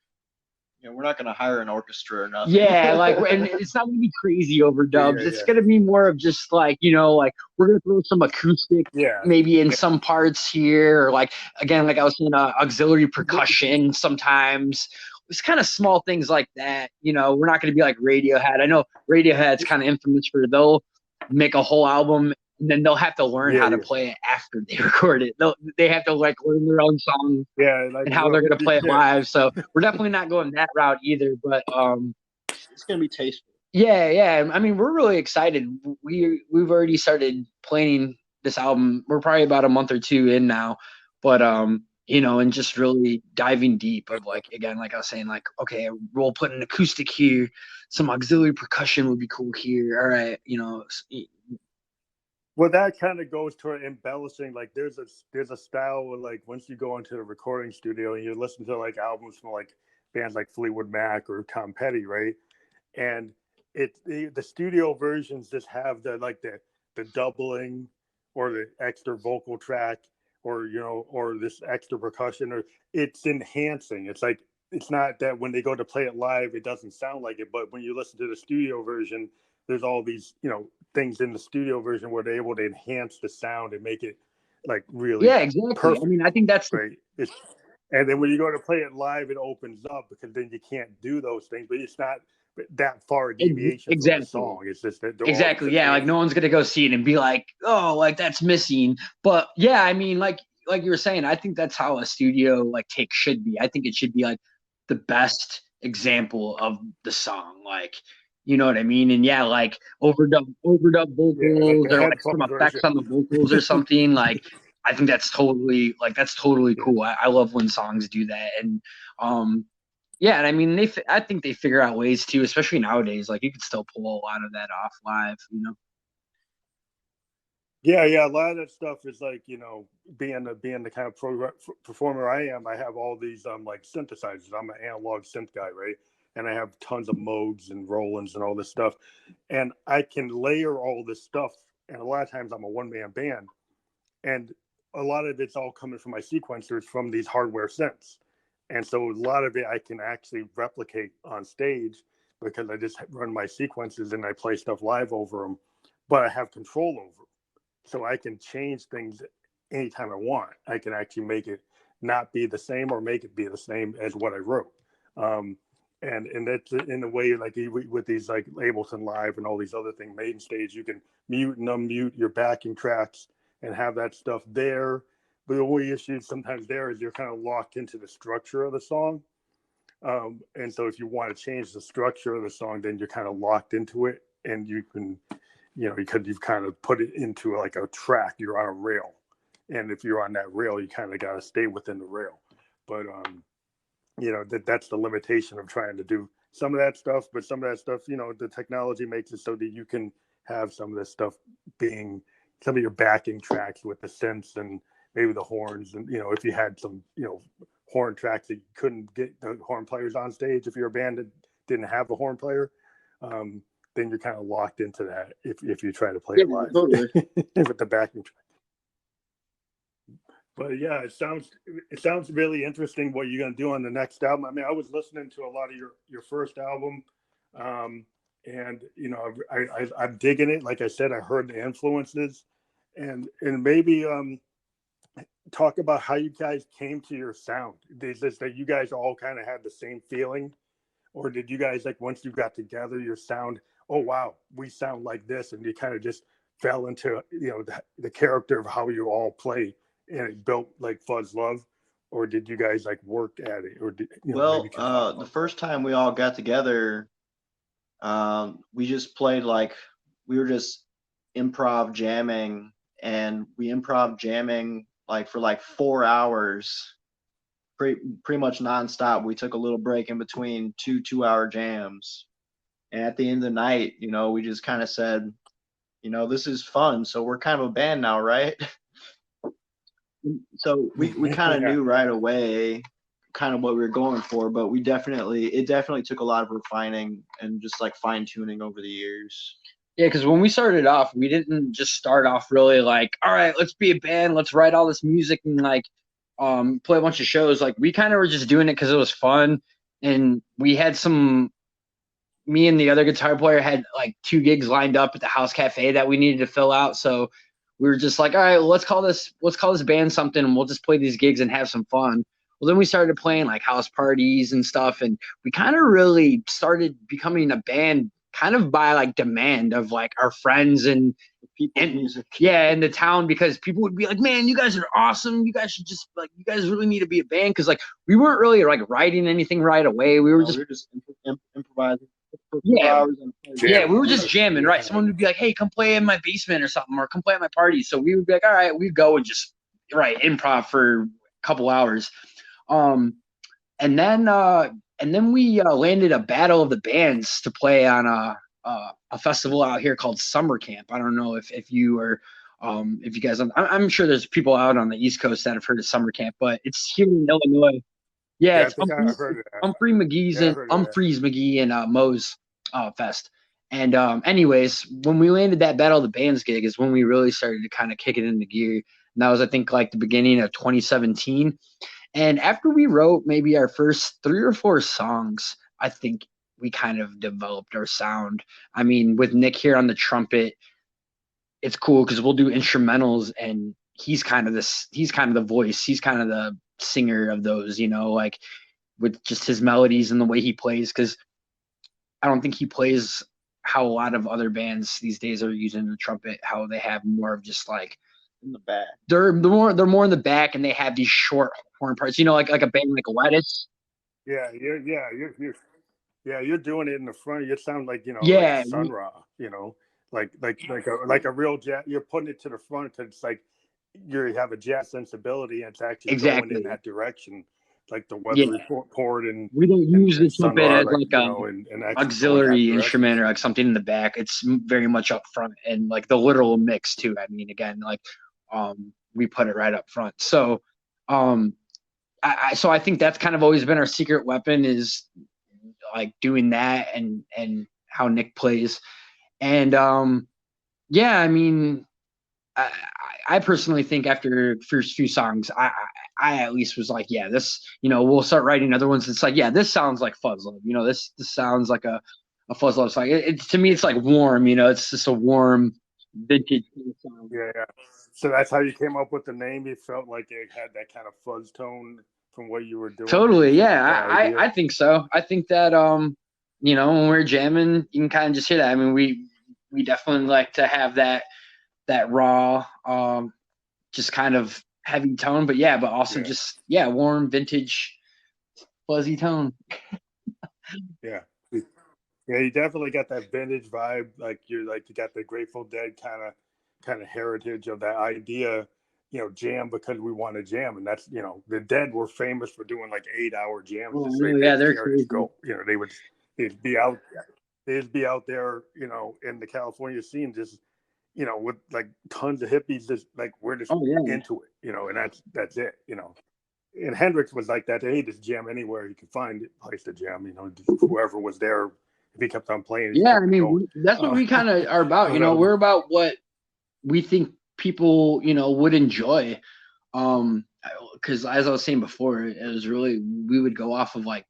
we're not going to hire an orchestra or nothing. Yeah, like, and it's not going to be crazy overdubs. It's going to be more of just like, like we're going to throw some acoustic, maybe in some parts here, or like again, like I was saying, auxiliary percussion sometimes. It's kind of small things like that. We're not going to be like Radiohead. I know Radiohead's kind of infamous for they'll make a whole album and then they'll have to learn how to play it after they record it. They have to like learn their own songs and how they're going to play it live. So we're definitely not going that route either. But it's going to be tasteful. Yeah. I mean, we're really excited. We've already started planning this album. We're probably about a month or two in now, but and just really diving deep of like, again, like I was saying, like, okay, we'll put an acoustic here, some auxiliary percussion would be cool here. All right, Well, that kind of goes toward embellishing. Like there's a style where like once you go into the recording studio and you listen to like albums from like bands like Fleetwood Mac or Tom Petty, right? And the studio versions just have the doubling or the extra vocal track or or this extra percussion, or it's enhancing. It's like it's not that when they go to play it live it doesn't sound like it, but when you listen to the studio version there's all these things in the studio version where they're able to enhance the sound and make it like really exactly. perfect. I mean, I think that's right. And then when you go to play it live, it opens up because then you can't do those things. But it's not that far a deviation from the song. It's just that exactly, yeah. Like no one's gonna go see it and be like, oh, like that's missing. But yeah, I mean, like you were saying, I think that's how a studio like take should be. I think it should be like the best example of the song, like. You know what I mean? And yeah, like overdub vocals like or like some effects on the vocals or something. Like I think that's totally cool. I love when songs do that. And yeah, and I mean I think they figure out ways too, especially nowadays. Like you could still pull a lot of that off live, Yeah, a lot of that stuff is like being the kind of performer I am. I have all these like synthesizers. I'm an analog synth guy, right? And I have tons of modes and Rolands and all this stuff, and I can layer all this stuff. And a lot of times I'm a one-man band, and a lot of it's all coming from my sequencers from these hardware synths. And so a lot of it I can actually replicate on stage because I just run my sequences and I play stuff live over them, but I have control over them. So I can change things anytime I want. I can actually make it not be the same or make it be the same as what I wrote. And that's in a way like with these like Ableton Live and all these other things, Maiden Stage, you can mute and unmute your backing tracks and have that stuff there. But the only issue sometimes there is you're kind of locked into the structure of the song. And so if you want to change the structure of the song, then you're kind of locked into it, and you can, because you've kind of put it into like a track, you're on a rail. And if you're on that rail, you kind of got to stay within the rail. But, that's the limitation of trying to do some of that stuff. But some of that stuff, the technology makes it so that you can have some of this stuff being some of your backing tracks with the synths and maybe the horns. And, if you had some, horn tracks that you couldn't get the horn players on stage, if you're a band that didn't have a horn player, then you're kind of locked into that if you try to play it live totally. With the backing track. But yeah, it sounds really interesting what you're gonna do on the next album. I mean, I was listening to a lot of your first album, and I'm digging it. Like I said, I heard the influences, and maybe talk about how you guys came to your sound. Is this that you guys all kind of had the same feeling, or did you guys like once you got together, your sound? Oh wow, we sound like this, and you kind of just fell into the character of how you all play. And it built like Fuzzlove, or did you guys like work at it, or the first time we all got together, we just played like we were just improv jamming, and we improv jamming like for like 4 hours, pretty much nonstop. We took a little break in between 2-hour jams, and at the end of the night, we just kind of said, this is fun, so we're kind of a band now, right? So we kind of knew right away kind of what we were going for, but it definitely took a lot of refining and just like fine tuning over the years. Yeah, because when we started off, we didn't just start off really like, all right, let's be a band, let's write all this music and like play a bunch of shows. Like we kind of were just doing it because it was fun, and we had me and the other guitar player had like 2 gigs lined up at the House Cafe that we needed to fill out. So we were just like, all right, let's call this band something, and we'll just play these gigs and have some fun. Well, then we started playing like house parties and stuff, and we kind of really started becoming a band kind of by like demand of like our friends and music. Yeah, in the town, because people would be like, man, you guys are awesome. You guys should just like, you guys really need to be a band. Because like we weren't really like writing anything right away. We were just improvising. Yeah, we were just jamming, right? Someone would be like, hey, come play in my basement or something, or come play at my party. So we would be like, all right, we'd go and just improv for a couple hours. And then we landed a battle of the bands to play on a festival out here called Summer Camp. I don't know if you are If you guys, I'm sure there's people out on the East Coast that have heard of summer camp, but it's here in Illinois. Yeah, Yeah, I it's think I heard of that. Humphreys McGee and Moe's Fest. And anyways, when we landed that Battle of the Bands gig is when we really started to kind of kick it into gear. And that was, I think, like the beginning of 2017. And after we wrote maybe our first 3 or 4 songs, I think we kind of developed our sound. I mean, with Nick here on the trumpet, it's cool because we'll do instrumentals and he's kind of the voice. He's kind of the singer of those, like with just his melodies and the way he plays. Because I don't think he plays how a lot of other bands these days are using the trumpet, how they have more of just like in the back. They're more in the back and they have these short horn parts, like a band like Lettuce. Yeah, you're doing it in the front. You sound like yeah, like Sun Ra, like a real jazz. You're putting it to the front because it's like you have a jazz sensibility and it's actually going in that direction, like the weather report. And we don't use the trumpet as like an auxiliary instrument or like something in the back. It's very much up front and like the literal mix too. I mean, again, like we put it right up front. So I think that's kind of always been our secret weapon is like doing that and how Nick plays. And I mean, I personally think after first few songs, I at least was like, yeah, this, we'll start writing other ones. It's like, yeah, this sounds like Fuzzlove. This sounds like a Fuzzlove song. To me, it's like warm. It's just a warm vintage sound. Yeah. So that's how you came up with the name. You felt like it had that kind of fuzz tone from what you were doing. Totally, yeah. I think so. I think that when we're jamming, you can kind of just hear that. I mean, we definitely like to have that raw, just kind of heavy tone, but also just warm vintage fuzzy tone. Yeah, you definitely got that vintage vibe. Like you got the Grateful Dead kind of heritage of that idea. Jam because we want to jam, and that's the Dead were famous for doing like 8-hour jams. Oh, they're crazy. They'd be out there, in the California scene, just with like tons of hippies, just like we're just into it, and that's it, And Hendrix was like that. He just jam anywhere he could find a place to jam. Whoever was there, if he kept on playing. Yeah, I mean that's what we kind of are about. We're about what we think people would enjoy, because as I was saying before, it was really we would go off of like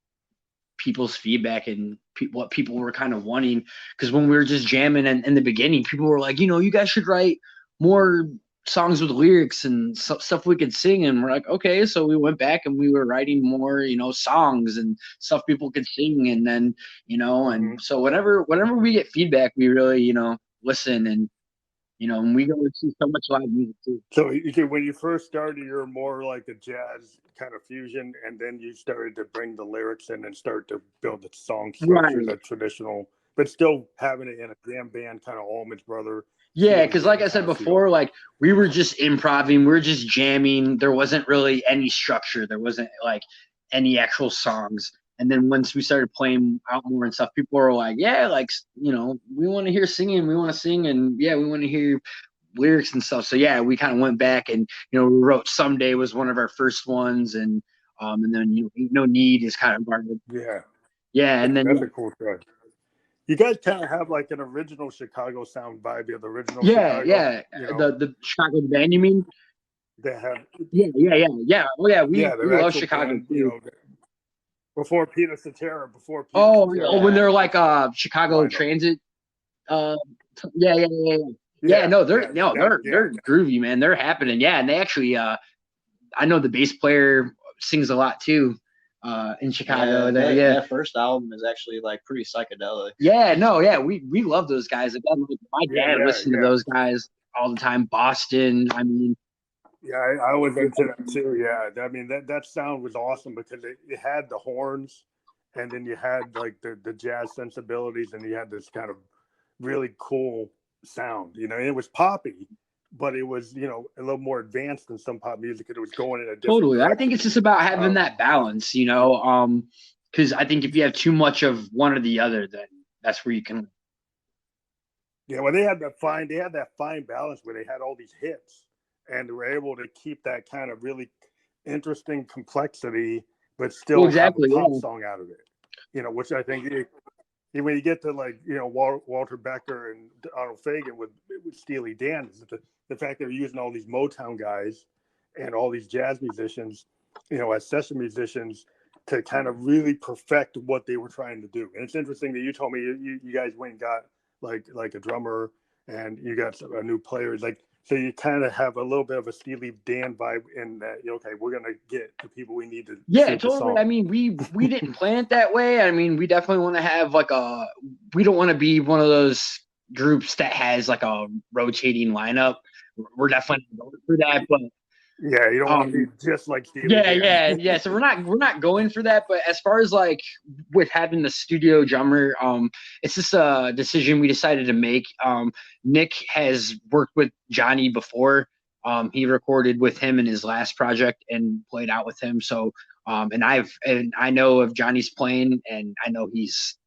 people's feedback and what people were kind of wanting. Because when we were just jamming in the beginning, people were like, you guys should write more songs with lyrics and stuff we could sing. And we're like, okay. So we went back and we were writing more songs and stuff people could sing. And then and so whenever we get feedback, we really listen. And and we go and see so much live music too. So when you first started, you were more like a jazz kind of fusion, and then you started to bring the lyrics in and start to build the song structure, the traditional, but still having it in a jam band, kind of Allman Brothers. Yeah, because like I said before, like we were just improvising, we were just jamming. There wasn't really any structure. There wasn't like any actual songs. And then once we started playing out more and stuff, people were like, yeah, like, we want to hear singing. We want to sing. And, we want to hear lyrics and stuff. So, we kind of went back and, we wrote Someday was one of our first ones. And then, No Need is kind of our. Yeah. Yeah. And then. That's a cool track. You guys kind of have like an original Chicago sound vibe. You have the original Chicago. Yeah. The Chicago band, you mean? They have. Yeah. Oh, yeah. We love Chicago. Band, before Peter Cetera, when they're like Chicago Transit. Yeah. No, they're groovy, man. They're happening. Yeah, and they actually I know the bass player sings a lot too in Chicago. That first album is actually like pretty psychedelic. We love those guys. Again, my dad listened to those guys all the time. Boston, I mean. Yeah, I was into that too. Yeah, I mean that sound was awesome because it had the horns, and then you had like the jazz sensibilities, and you had this kind of really cool sound. It was poppy, but it was a little more advanced than some pop music. It was going in a different direction. I think it's just about having that balance, because I think if you have too much of one or the other, then that's where you can. Yeah, well, they had that fine balance where they had all these hits, and they were able to keep that kind of really interesting complexity, but Well, still have a exactly. pop Yeah. song out of it. Which I think when you get to like Walter Becker and Arnold Fagan with Steely Dan, is the fact that they're using all these Motown guys and all these jazz musicians, as session musicians to kind of really perfect what they were trying to do. And it's interesting that you told me you guys went and got like a drummer and you got a new player. So you kind of have a little bit of a Steely Dan vibe in that. Okay, we're gonna get the people we need to Yeah, shoot the totally. song. I mean, we didn't plan it that way. I mean, we definitely want to have we don't want to be one of those groups that has like a rotating lineup. We're definitely going for that, but yeah, you don't want to be just like Steely Dan. yeah. So we're not going for that. But as far as like with having the studio drummer, it's just a decision we decided to make. Nick has worked with Johnny before. He recorded with him in his last project and played out with him. So and I know of Johnny's playing, and I know he's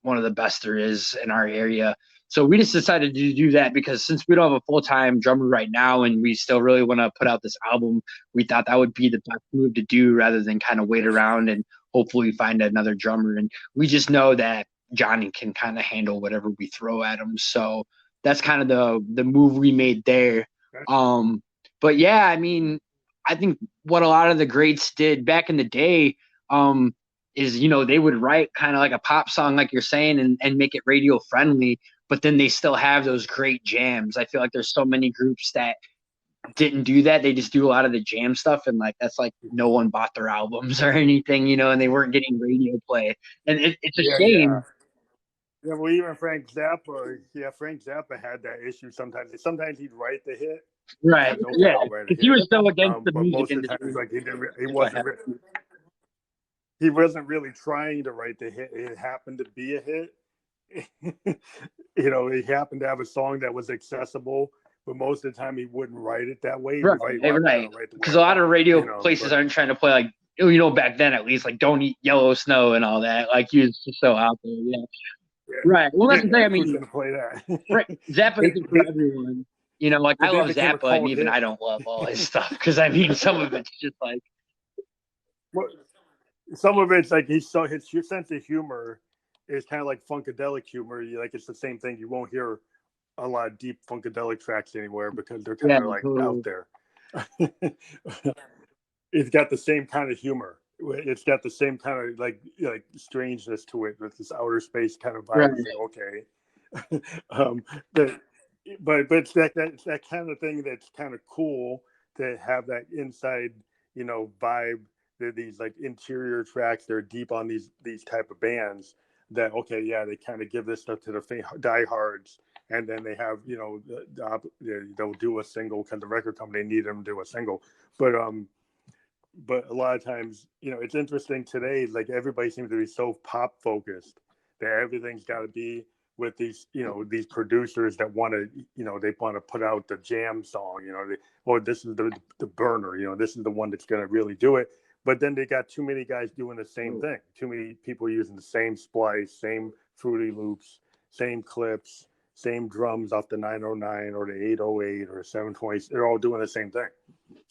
one of the best there is in our area. So we just decided to do that because since we don't have a full-time drummer right now and we still really want to put out this album, we thought that would be the best move to do rather than kind of wait around and hopefully find another drummer. And we just know that Johnny can kind of handle whatever we throw at him. So that's kind of the move we made there. But yeah, I mean, I think what a lot of the greats did back in the day, is they would write kind of like a pop song like you're saying and make it radio friendly, but then they still have those great jams. I feel like there's so many groups that didn't do that. They just do a lot of the jam stuff, and like that's like no one bought their albums or anything, and they weren't getting radio play, and it's a shame. Yeah, well, even Frank Zappa had that issue sometimes. Sometimes he'd write the hit, right? Yeah, because he was so against the but music most of the industry. times, like he wasn't really trying to write the hit. It happened to be a hit. He happened to have a song that was accessible, but most of the time he wouldn't write it that way. Right. Because a lot of radio places aren't trying to play like back then at least like Don't Eat Yellow Snow and all that. Like he was just so out there. Yeah. Right. Well, that's the thing. I mean, who's gonna play that? Zappa isn't for everyone. Like I love Zappa, and even I don't love all his stuff because I mean, some of it's just like. Well, some of it's like his sense of humor is kind of like funkadelic humor. It's the same thing. You won't hear a lot of deep funkadelic tracks anywhere because they're kind of out there. It's got the same kind of humor. It's got the same kind of like strangeness to it with this outer space kind of vibe. Right. Okay, but it's that kind of thing that's kind of cool to have that inside vibe. These like interior tracks. They're deep on these type of bands. That they kind of give this stuff to the diehards, and then they have they'll do a single because the record company needed them to do a single, but a lot of times it's interesting today. Like everybody seems to be so pop focused that everything's got to be with these these producers that want to they want to put out the jam song. This is the burner. This is the one that's going to really do it. But then they got too many guys doing the same thing. Too many people using the same splice, same Fruity Loops, same clips, same drums off the 909 or the 808 or 720. They're all doing the same thing.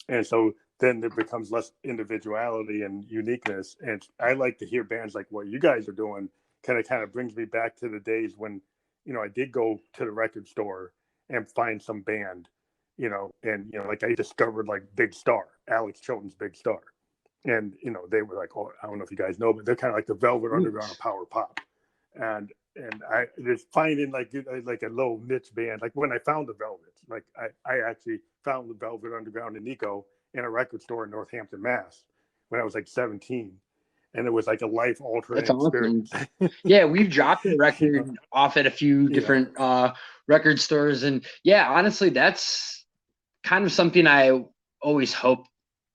And so then there becomes less individuality and uniqueness. And I like to hear bands like what you guys are doing. Kind of brings me back to the days when, I did go to the record store and find some band, and like I discovered like Big Star, Alex Chilton's Big Star. And they were like, I don't know if you guys know, but they're kind of like the Velvet Underground of power pop. And I just finding like a little niche band. Like when I found the Velvets, like I actually found the Velvet Underground in Nico in a record store in Northampton, Mass, when I was like 17, and it was like a life altering experience. Yeah, we've dropped a record off at a few different record stores, and yeah, honestly, that's kind of something I always hope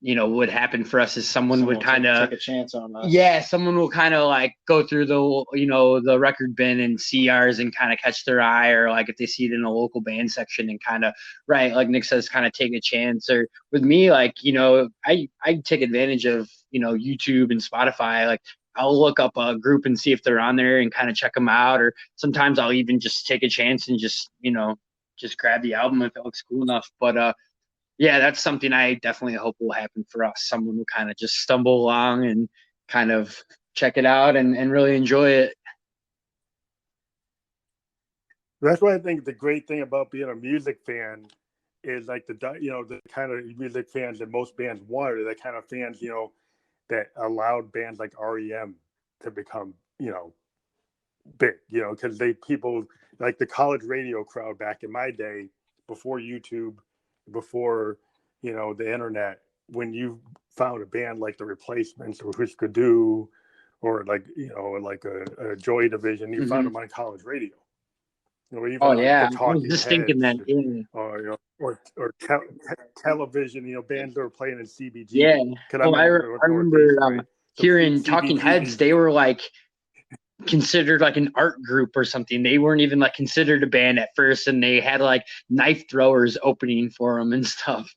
would happen for us is someone would kind of take a chance on us. Yeah, someone will kind of like go through the record bin and see ours and kind of catch their eye, or like if they see it in a local band section and kind of like Nick says, kind of take a chance. Or with me, like I take advantage of YouTube and Spotify. Like I'll look up a group and see if they're on there and kind of check them out. Or sometimes I'll even just take a chance and just, just grab the album if it looks cool enough. But yeah, that's something I definitely hope will happen for us. Someone will kind of just stumble along and kind of check it out and really enjoy it. That's why I think the great thing about being a music fan is like the kind of music fans that most bands want, are the kind of fans, that allowed bands like REM to become, big, because people like the college radio crowd back in my day, before YouTube, before, the internet, when you found a band like the Replacements or Husker Du or like, like a Joy Division, you found them on college radio. Or even like the I was Talking just Heads, thinking that. Yeah. or television, bands that were playing in CBGB. Yeah. I remember right? hearing Talking Heads. They were like considered like an art group or something. They weren't even like considered a band at first, and they had like knife throwers opening for them and stuff.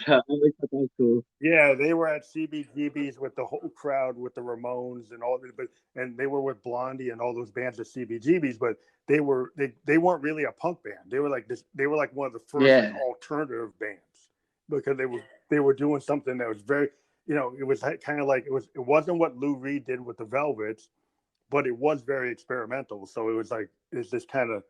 I always thought that was cool. Yeah, they were at CBGBs with the whole crowd, with the Ramones and all, and they were with Blondie and all those bands at CBGBs. But they weren't really a punk band. They were like this. They were like one of the first like, alternative bands, because they were doing something that was very, it was kind of like it wasn't what Lou Reed did with the Velvets, but it was very experimental. So it was like it's this kind of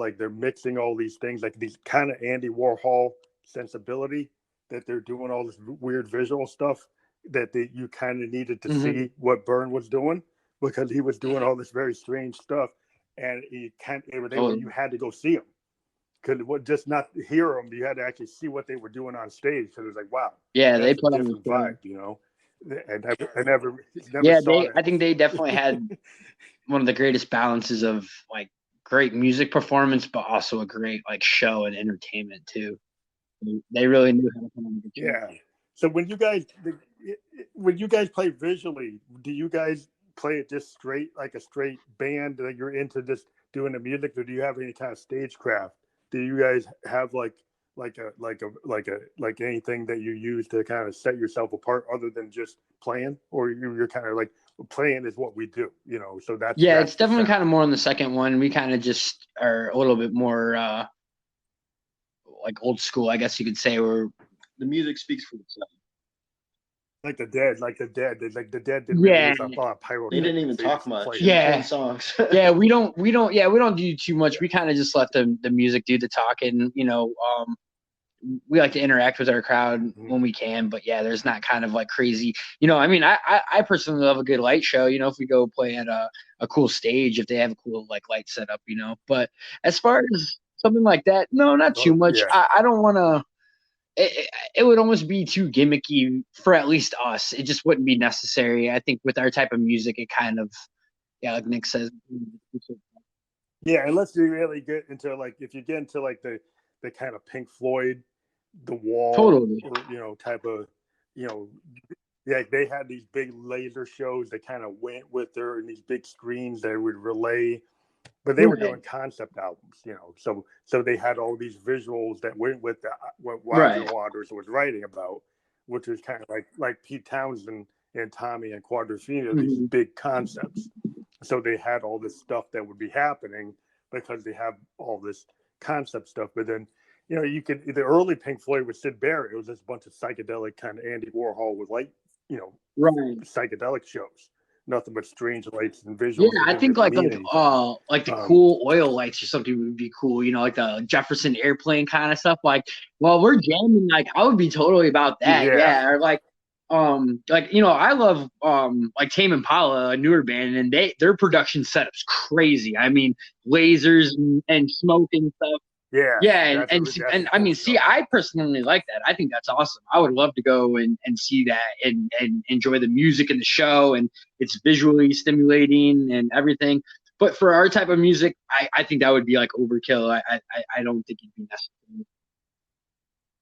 like they're mixing all these things, like these kind of Andy Warhol sensibility, that they're doing all this weird visual stuff that you kind of needed to see what Byrne was doing, because he was doing all this very strange stuff, and you had to go see him, because just not hear them, you had to actually see what they were doing on stage, because it was like, wow, they put a different vibe, I never I think they definitely had one of the greatest balances of like great music performance, but also a great like show and entertainment too. They really knew how to put on a good show. Yeah. So when you guys play visually, do you guys play it just straight, like a straight band that you're into just doing the music, or do you have any kind of stagecraft? Do you guys have like anything that you use to kind of set yourself apart other than just playing, or you're kind of like playing is what we do, so that's it's definitely kind of more on the second one. We kind of just are a little bit more like old school, I guess you could say, where the music speaks for itself. Like the Dead didn't really use a lot of pyro. They didn't even talk much. Songs. We don't do too much. We kind of just let the music do the talking. We like to interact with our crowd when we can, but there's not kind of like crazy. I personally love a good light show. If we go play at a cool stage, if they have a cool like light setup, But as far as something like that, no, not too much. Yeah. I don't want to. It would almost be too gimmicky for at least us. It just wouldn't be necessary. I think with our type of music, it kind of, like Nick says. Yeah, unless you really get into like, if you get into like the kind of Pink Floyd, The Wall, totally, or type of, they had these big laser shows that kind of went with her, and these big screens that would relay. But they were doing concept albums, so they had all these visuals that went with what Roger Waters was writing about, which was kind of like Pete Townsend and Tommy and Quadrophenia, these big concepts. So they had all this stuff that would be happening because they have all this concept stuff. But then, the early Pink Floyd with Sid Barrett, it was this bunch of psychedelic kind of Andy Warhol with psychedelic shows. Nothing but strange lights and visuals. Yeah, I think like the cool oil lights or something would be cool. Like the Jefferson Airplane kind of stuff. Like while we're jamming, like I would be totally about that. Yeah, or like I love like Tame Impala, a newer band, and their production setup's crazy. I mean, lasers and smoke and stuff. Yeah, and I mean, see, I personally like that. I think that's awesome. I would love to go and see that and enjoy the music and the show, and it's visually stimulating and everything. But for our type of music, I think that would be like overkill. I don't think it'd be necessary.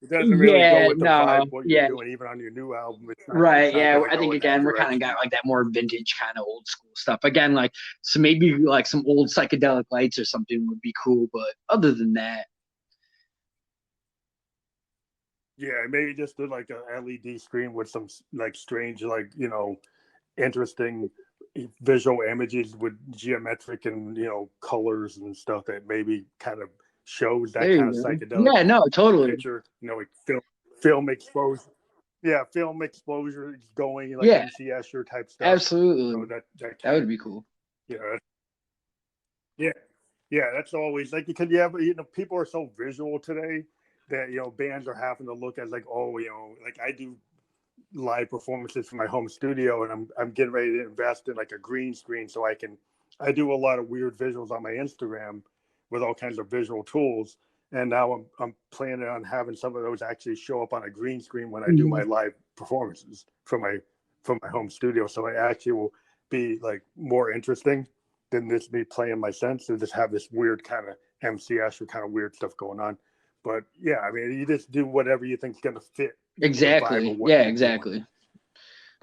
It doesn't really go with the vibe what you're doing, even on your new album. Right, really I think again we're kind of got like that more vintage kind of old school stuff. Again, like so maybe like some old psychedelic lights or something would be cool, but other than that, maybe just do like an LED screen with some like strange, like interesting visual images with geometric and colors and stuff that maybe kind of shows that kind of psychedelic yeah, no, totally picture, like film exposure. Yeah, film exposure is going like MCS type stuff. Absolutely. That would be cool. Yeah, that's always like, because people are so visual today that bands are having to look at like, like I do live performances for my home studio, and I'm getting ready to invest in like a green screen so I do a lot of weird visuals on my Instagram with all kinds of visual tools, and now I'm planning on having some of those actually show up on a green screen when I do my live performances from my home studio, so it actually will be like more interesting than this me playing my sense and just have this weird kind of MCS or kind of weird stuff going on. But yeah, I mean, you just do whatever you think is going to fit. Exactly. Yeah, exactly. Doing.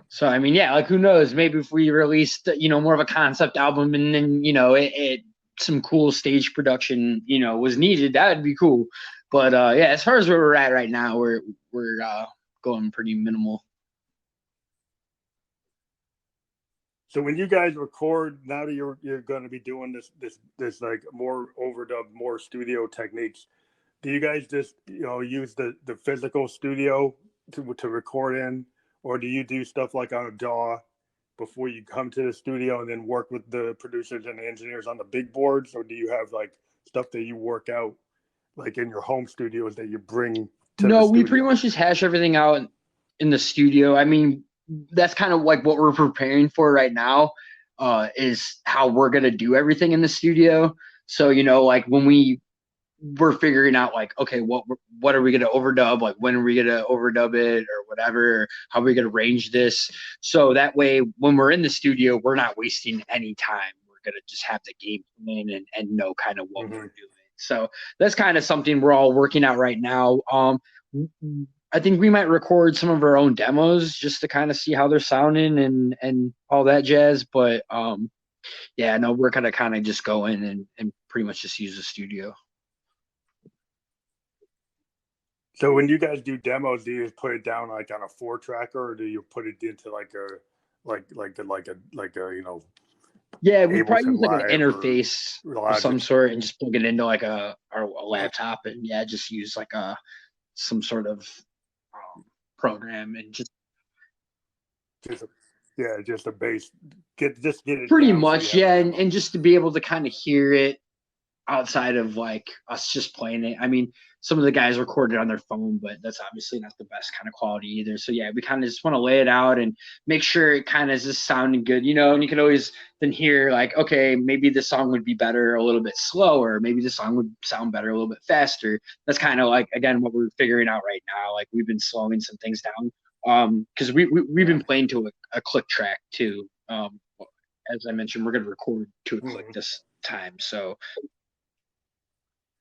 So, I mean, yeah, like who knows? Maybe if we released, more of a concept album and then, it some cool stage production, was needed, that would be cool. But yeah, as far as where we're at right now, we're going pretty minimal. So when you guys record, now that you're going to be doing this like more overdub, more studio techniques, do you guys just use the physical studio to record in, or do you do stuff like on a DAW before you come to the studio and then work with the producers and the engineers on the big boards, or do you have like stuff that you work out like in your home studios that you bring to the studio? No, we pretty much just hash everything out in the studio. I mean, that's kind of like what we're preparing for right now, is how we're going to do everything in the studio. So, like when we're figuring out like, okay, what are we going to overdub? Like, when are we going to overdub it or whatever? How are we going to arrange this? So that way, when we're in the studio, we're not wasting any time. We're going to just have the game plan and know kind of what we're doing. So that's kind of something we're all working out right now. I think we might record some of our own demos just to kind of see how they're sounding and all that jazz. But yeah, no, we're gonna kind of just go in and pretty much just use the studio. So when you guys do demos, do you put it down like on a 4-tracker, or do you put it into like a Yeah, we probably use like an interface of some sort and just plug it into like a laptop, and yeah, just use like some sort of program and just a bass, get it pretty much, yeah, and just to be able to kind of hear it outside of like us just playing it. I mean, some of the guys recorded on their phone, but that's obviously not the best kind of quality either. So yeah, we kind of just want to lay it out and make sure it kind of is just sounding good, and you can always then hear like, okay, maybe this song would be better a little bit slower. Maybe this song would sound better a little bit faster. That's kind of like, again, what we're figuring out right now. Like we've been slowing some things down because we've been playing to a click track too. As I mentioned, we're going to record to a click this time. So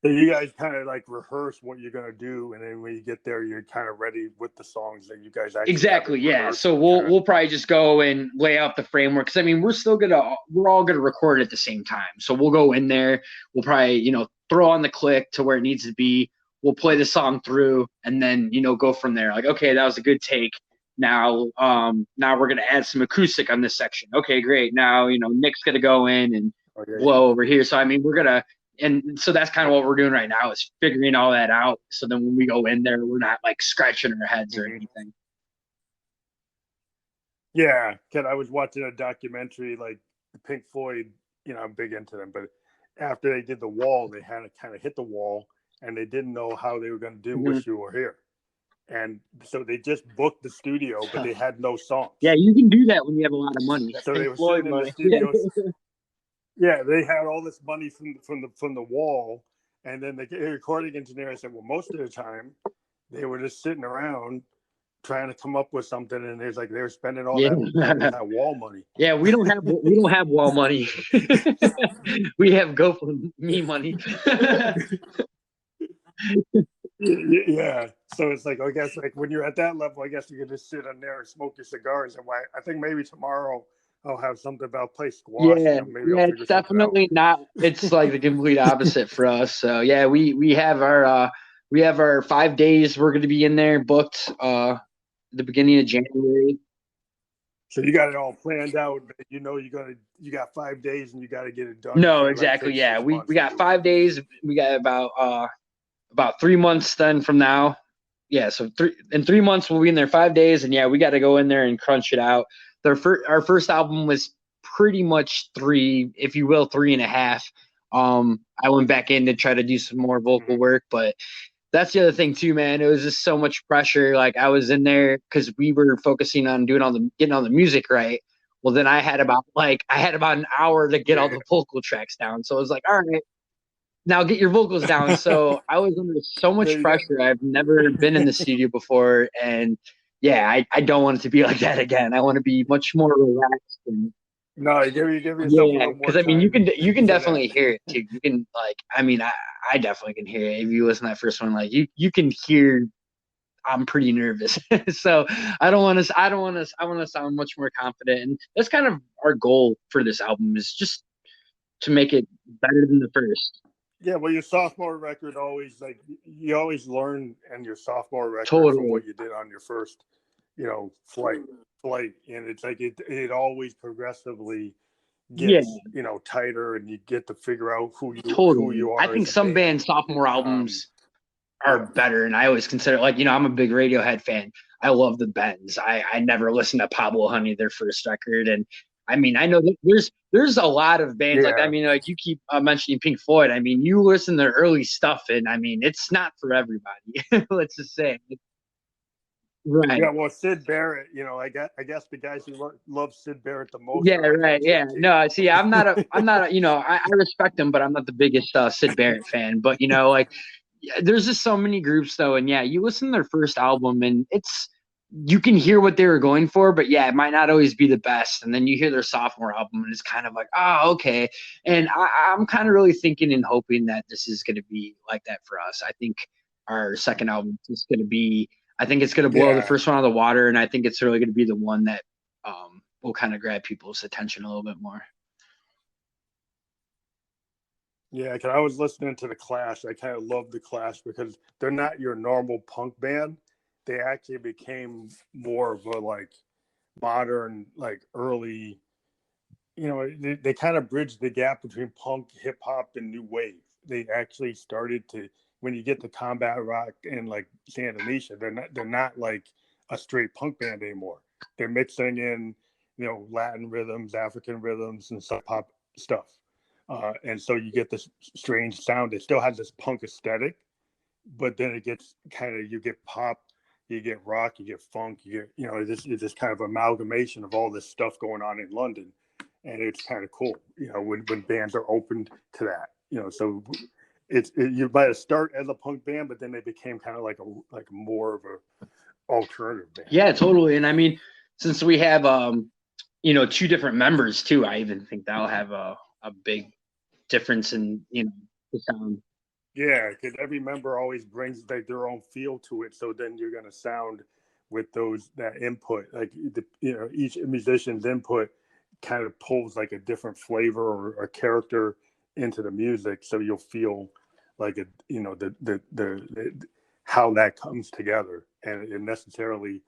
you guys kind of like rehearse what you're going to do, and then when you get there, you're kind of ready with the songs that you guys actually exactly, yeah. So we'll probably just go and lay out the framework, because I mean, we're all gonna record at the same time. So we'll go in there, we'll probably throw on the click to where it needs to be. We'll play the song through, and then go from there. Like, okay, that was a good take. Now we're gonna add some acoustic on this section. Okay, great. Now Nick's gonna go in and blow over here. So I mean, and so that's kind of what we're doing right now, is figuring all that out. So then when we go in there, we're not like scratching our heads or anything. Yeah, because I was watching a documentary, like Pink Floyd, I'm big into them, but after they did The Wall, they had to kind of hit the wall, and they didn't know how they were going to do Wish You Were Here. And so they just booked the studio, but they had no songs. Yeah, you can do that when you have a lot of money. So they were sitting in the studio. Yeah, they had all this money from the Wall, and then the recording engineer said, well, most of the time they were just sitting around trying to come up with something, and they were spending all that Wall money. Yeah, we don't have Wall money. We have GoFundMe money. Yeah, so it's like, I guess like when you're at that level, I guess you can just sit on there and smoke your cigars. And I think maybe tomorrow I'll have something about play squash. Yeah, it's definitely not. It's like the complete opposite for us. So yeah, we have our 5 days. We're going to be in there booked the beginning of January. So you got it all planned out. You know, you got 5 days and you got to get it done. No, exactly. Yeah, we got 5 days. We got about 3 months then from now. Yeah, so in 3 months we'll be in there 5 days, and yeah, we got to go in there and crunch it out. Our first album was pretty much 3, if you will, 3.5. I went back in to try to do some more vocal work, but that's the other thing too, man. It was just so much pressure. Like I was in there because we were focusing on getting all the music right. Well, then I had about an hour to get all the vocal tracks down. So it was like, all right, now get your vocals down. So I was under so much pressure. I've never been in the studio before, and yeah, I don't want it to be like that again. I want to be much more relaxed. No, give yourself a little more because I mean, you can definitely that. hear it too. You can I definitely can hear it if you listen to that first one. Like you can hear I'm pretty nervous. So I want to sound much more confident, and that's kind of our goal for this album is just to make it better than the first. Yeah, well, your sophomore record always you always learn in your sophomore record from what you did on your first, flight, and it's like it always progressively gets tighter, and you get to figure out who you are. I think some bands' sophomore albums are better, and I always consider I'm a big Radiohead fan. I love the Bends. I never listened to Pablo Honey, their first record, and I mean, I know that there's a lot of bands you keep mentioning Pink Floyd. I mean, you listen to their early stuff, and I mean, it's not for everybody. Let's just say, right? Yeah, well, Syd Barrett, I guess the guys who love Syd Barrett the most. Yeah, right. Yeah, no, see, I'm not a, I respect him, but I'm not the biggest Syd Barrett fan. But there's just so many groups though, and yeah, you listen to their first album, and you can hear what they were going for, but yeah, it might not always be the best. And then you hear their sophomore album, and it's kind of like, oh, okay. And I'm kind of really thinking and hoping that this is going to be like that for us. I think our second album is going to be, I think it's going to blow the first one out of the water, and I think it's really going to be the one that will kind of grab people's attention a little bit more. Yeah, because I was listening to The Clash. I kind of love The Clash because they're not your normal punk band. They actually became more of a modern, early, they kind of bridged the gap between punk, hip hop, and new wave. They actually started to, when you get to Combat Rock and Santa Anisha, they're not like a straight punk band anymore. They're mixing in, Latin rhythms, African rhythms, and sub pop stuff. And so you get this strange sound. It still has this punk aesthetic, but then it gets you get pop, you get rock, you get funk, it's this kind of amalgamation of all this stuff going on in London. And it's kind of cool, when bands are open to that, so you might start as a punk band, but then they became kind of like more of a alternative band. Yeah, totally. And I mean, since we have, 2 different members too, I even think that'll have a big difference in, the sound. Yeah, because every member always brings their own feel to it. So then you're going to sound with that input, each musician's input kind of pulls a different flavor or a character into the music. So you'll feel how that comes together, and it necessarily,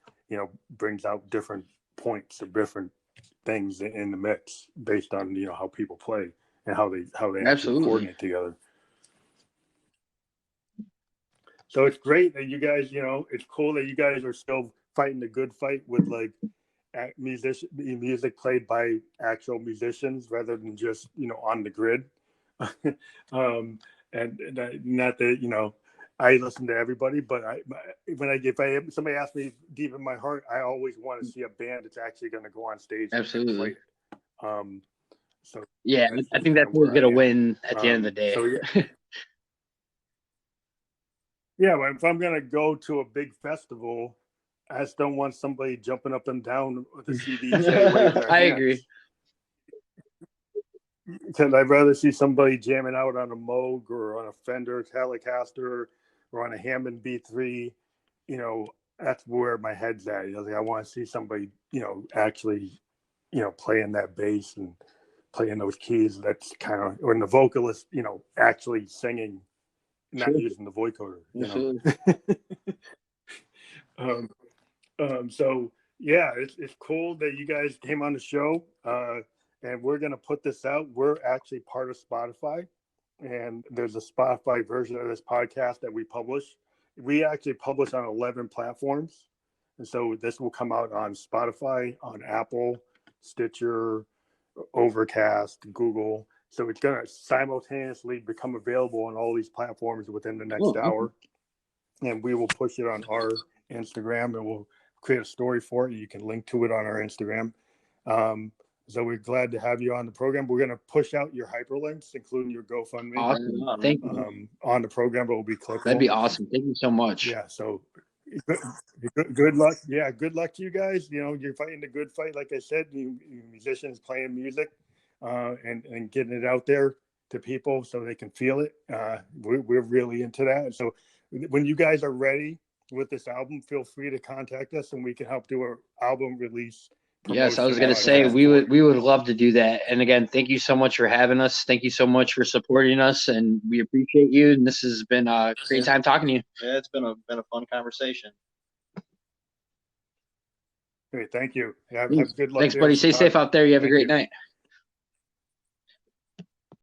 brings out different points or different things in the mix based on, how people play and how they actually coordinate together. So it's great that you guys, it's cool that you guys are still fighting the good fight with music played by actual musicians rather than just, on the grid. And not that, I listen to everybody, but if somebody asks me deep in my heart, I always want to see a band that's actually going to go on stage. Absolutely. And play. So yeah, I think that's who's going to win at the end of the day. So yeah, if I'm going to go to a big festival, I just don't want somebody jumping up and down with a CD. I agree. Because I'd rather see somebody jamming out on a Moog or on a Fender Telecaster or on a Hammond B3. That's where my head's at. I want to see somebody, actually, playing that bass and playing those keys. That's kind of, when the vocalist, actually singing, not using the vocoder. So Yeah, it's cool that you guys came on the show, and we're gonna put this out. We're actually part of Spotify, and there's a Spotify version of this podcast that we publish. We actually publish on 11 platforms, and so this will come out on Spotify, on Apple, Stitcher, Overcast, Google. So it's gonna simultaneously become available on all these platforms within the next hour, and we will push it on our Instagram, and we'll create a story for it. You can link to it on our Instagram. So we're glad to have you on the program. We're going to push out your hyperlinks, including your GoFundMe. Awesome. Thank you. On the program, it will be clickable. That'd be awesome. Thank you so much. Yeah. So good luck. Yeah. Good luck to you guys. You know, you're fighting a good fight. Like I said, you musicians playing music, and getting it out there to people so they can feel it. We're really into that. So when you guys are ready with this album, feel free to contact us and we can help do an album release. Yes, I was going to say we would love to do that. And again, thank you so much for having us. Thank you so much for supporting us, and we appreciate you. And this has been a great time talking to you. Yeah, it's been a fun conversation. Great, thank you. Have good luck. Thanks, buddy. Stay safe out there. You have a great night.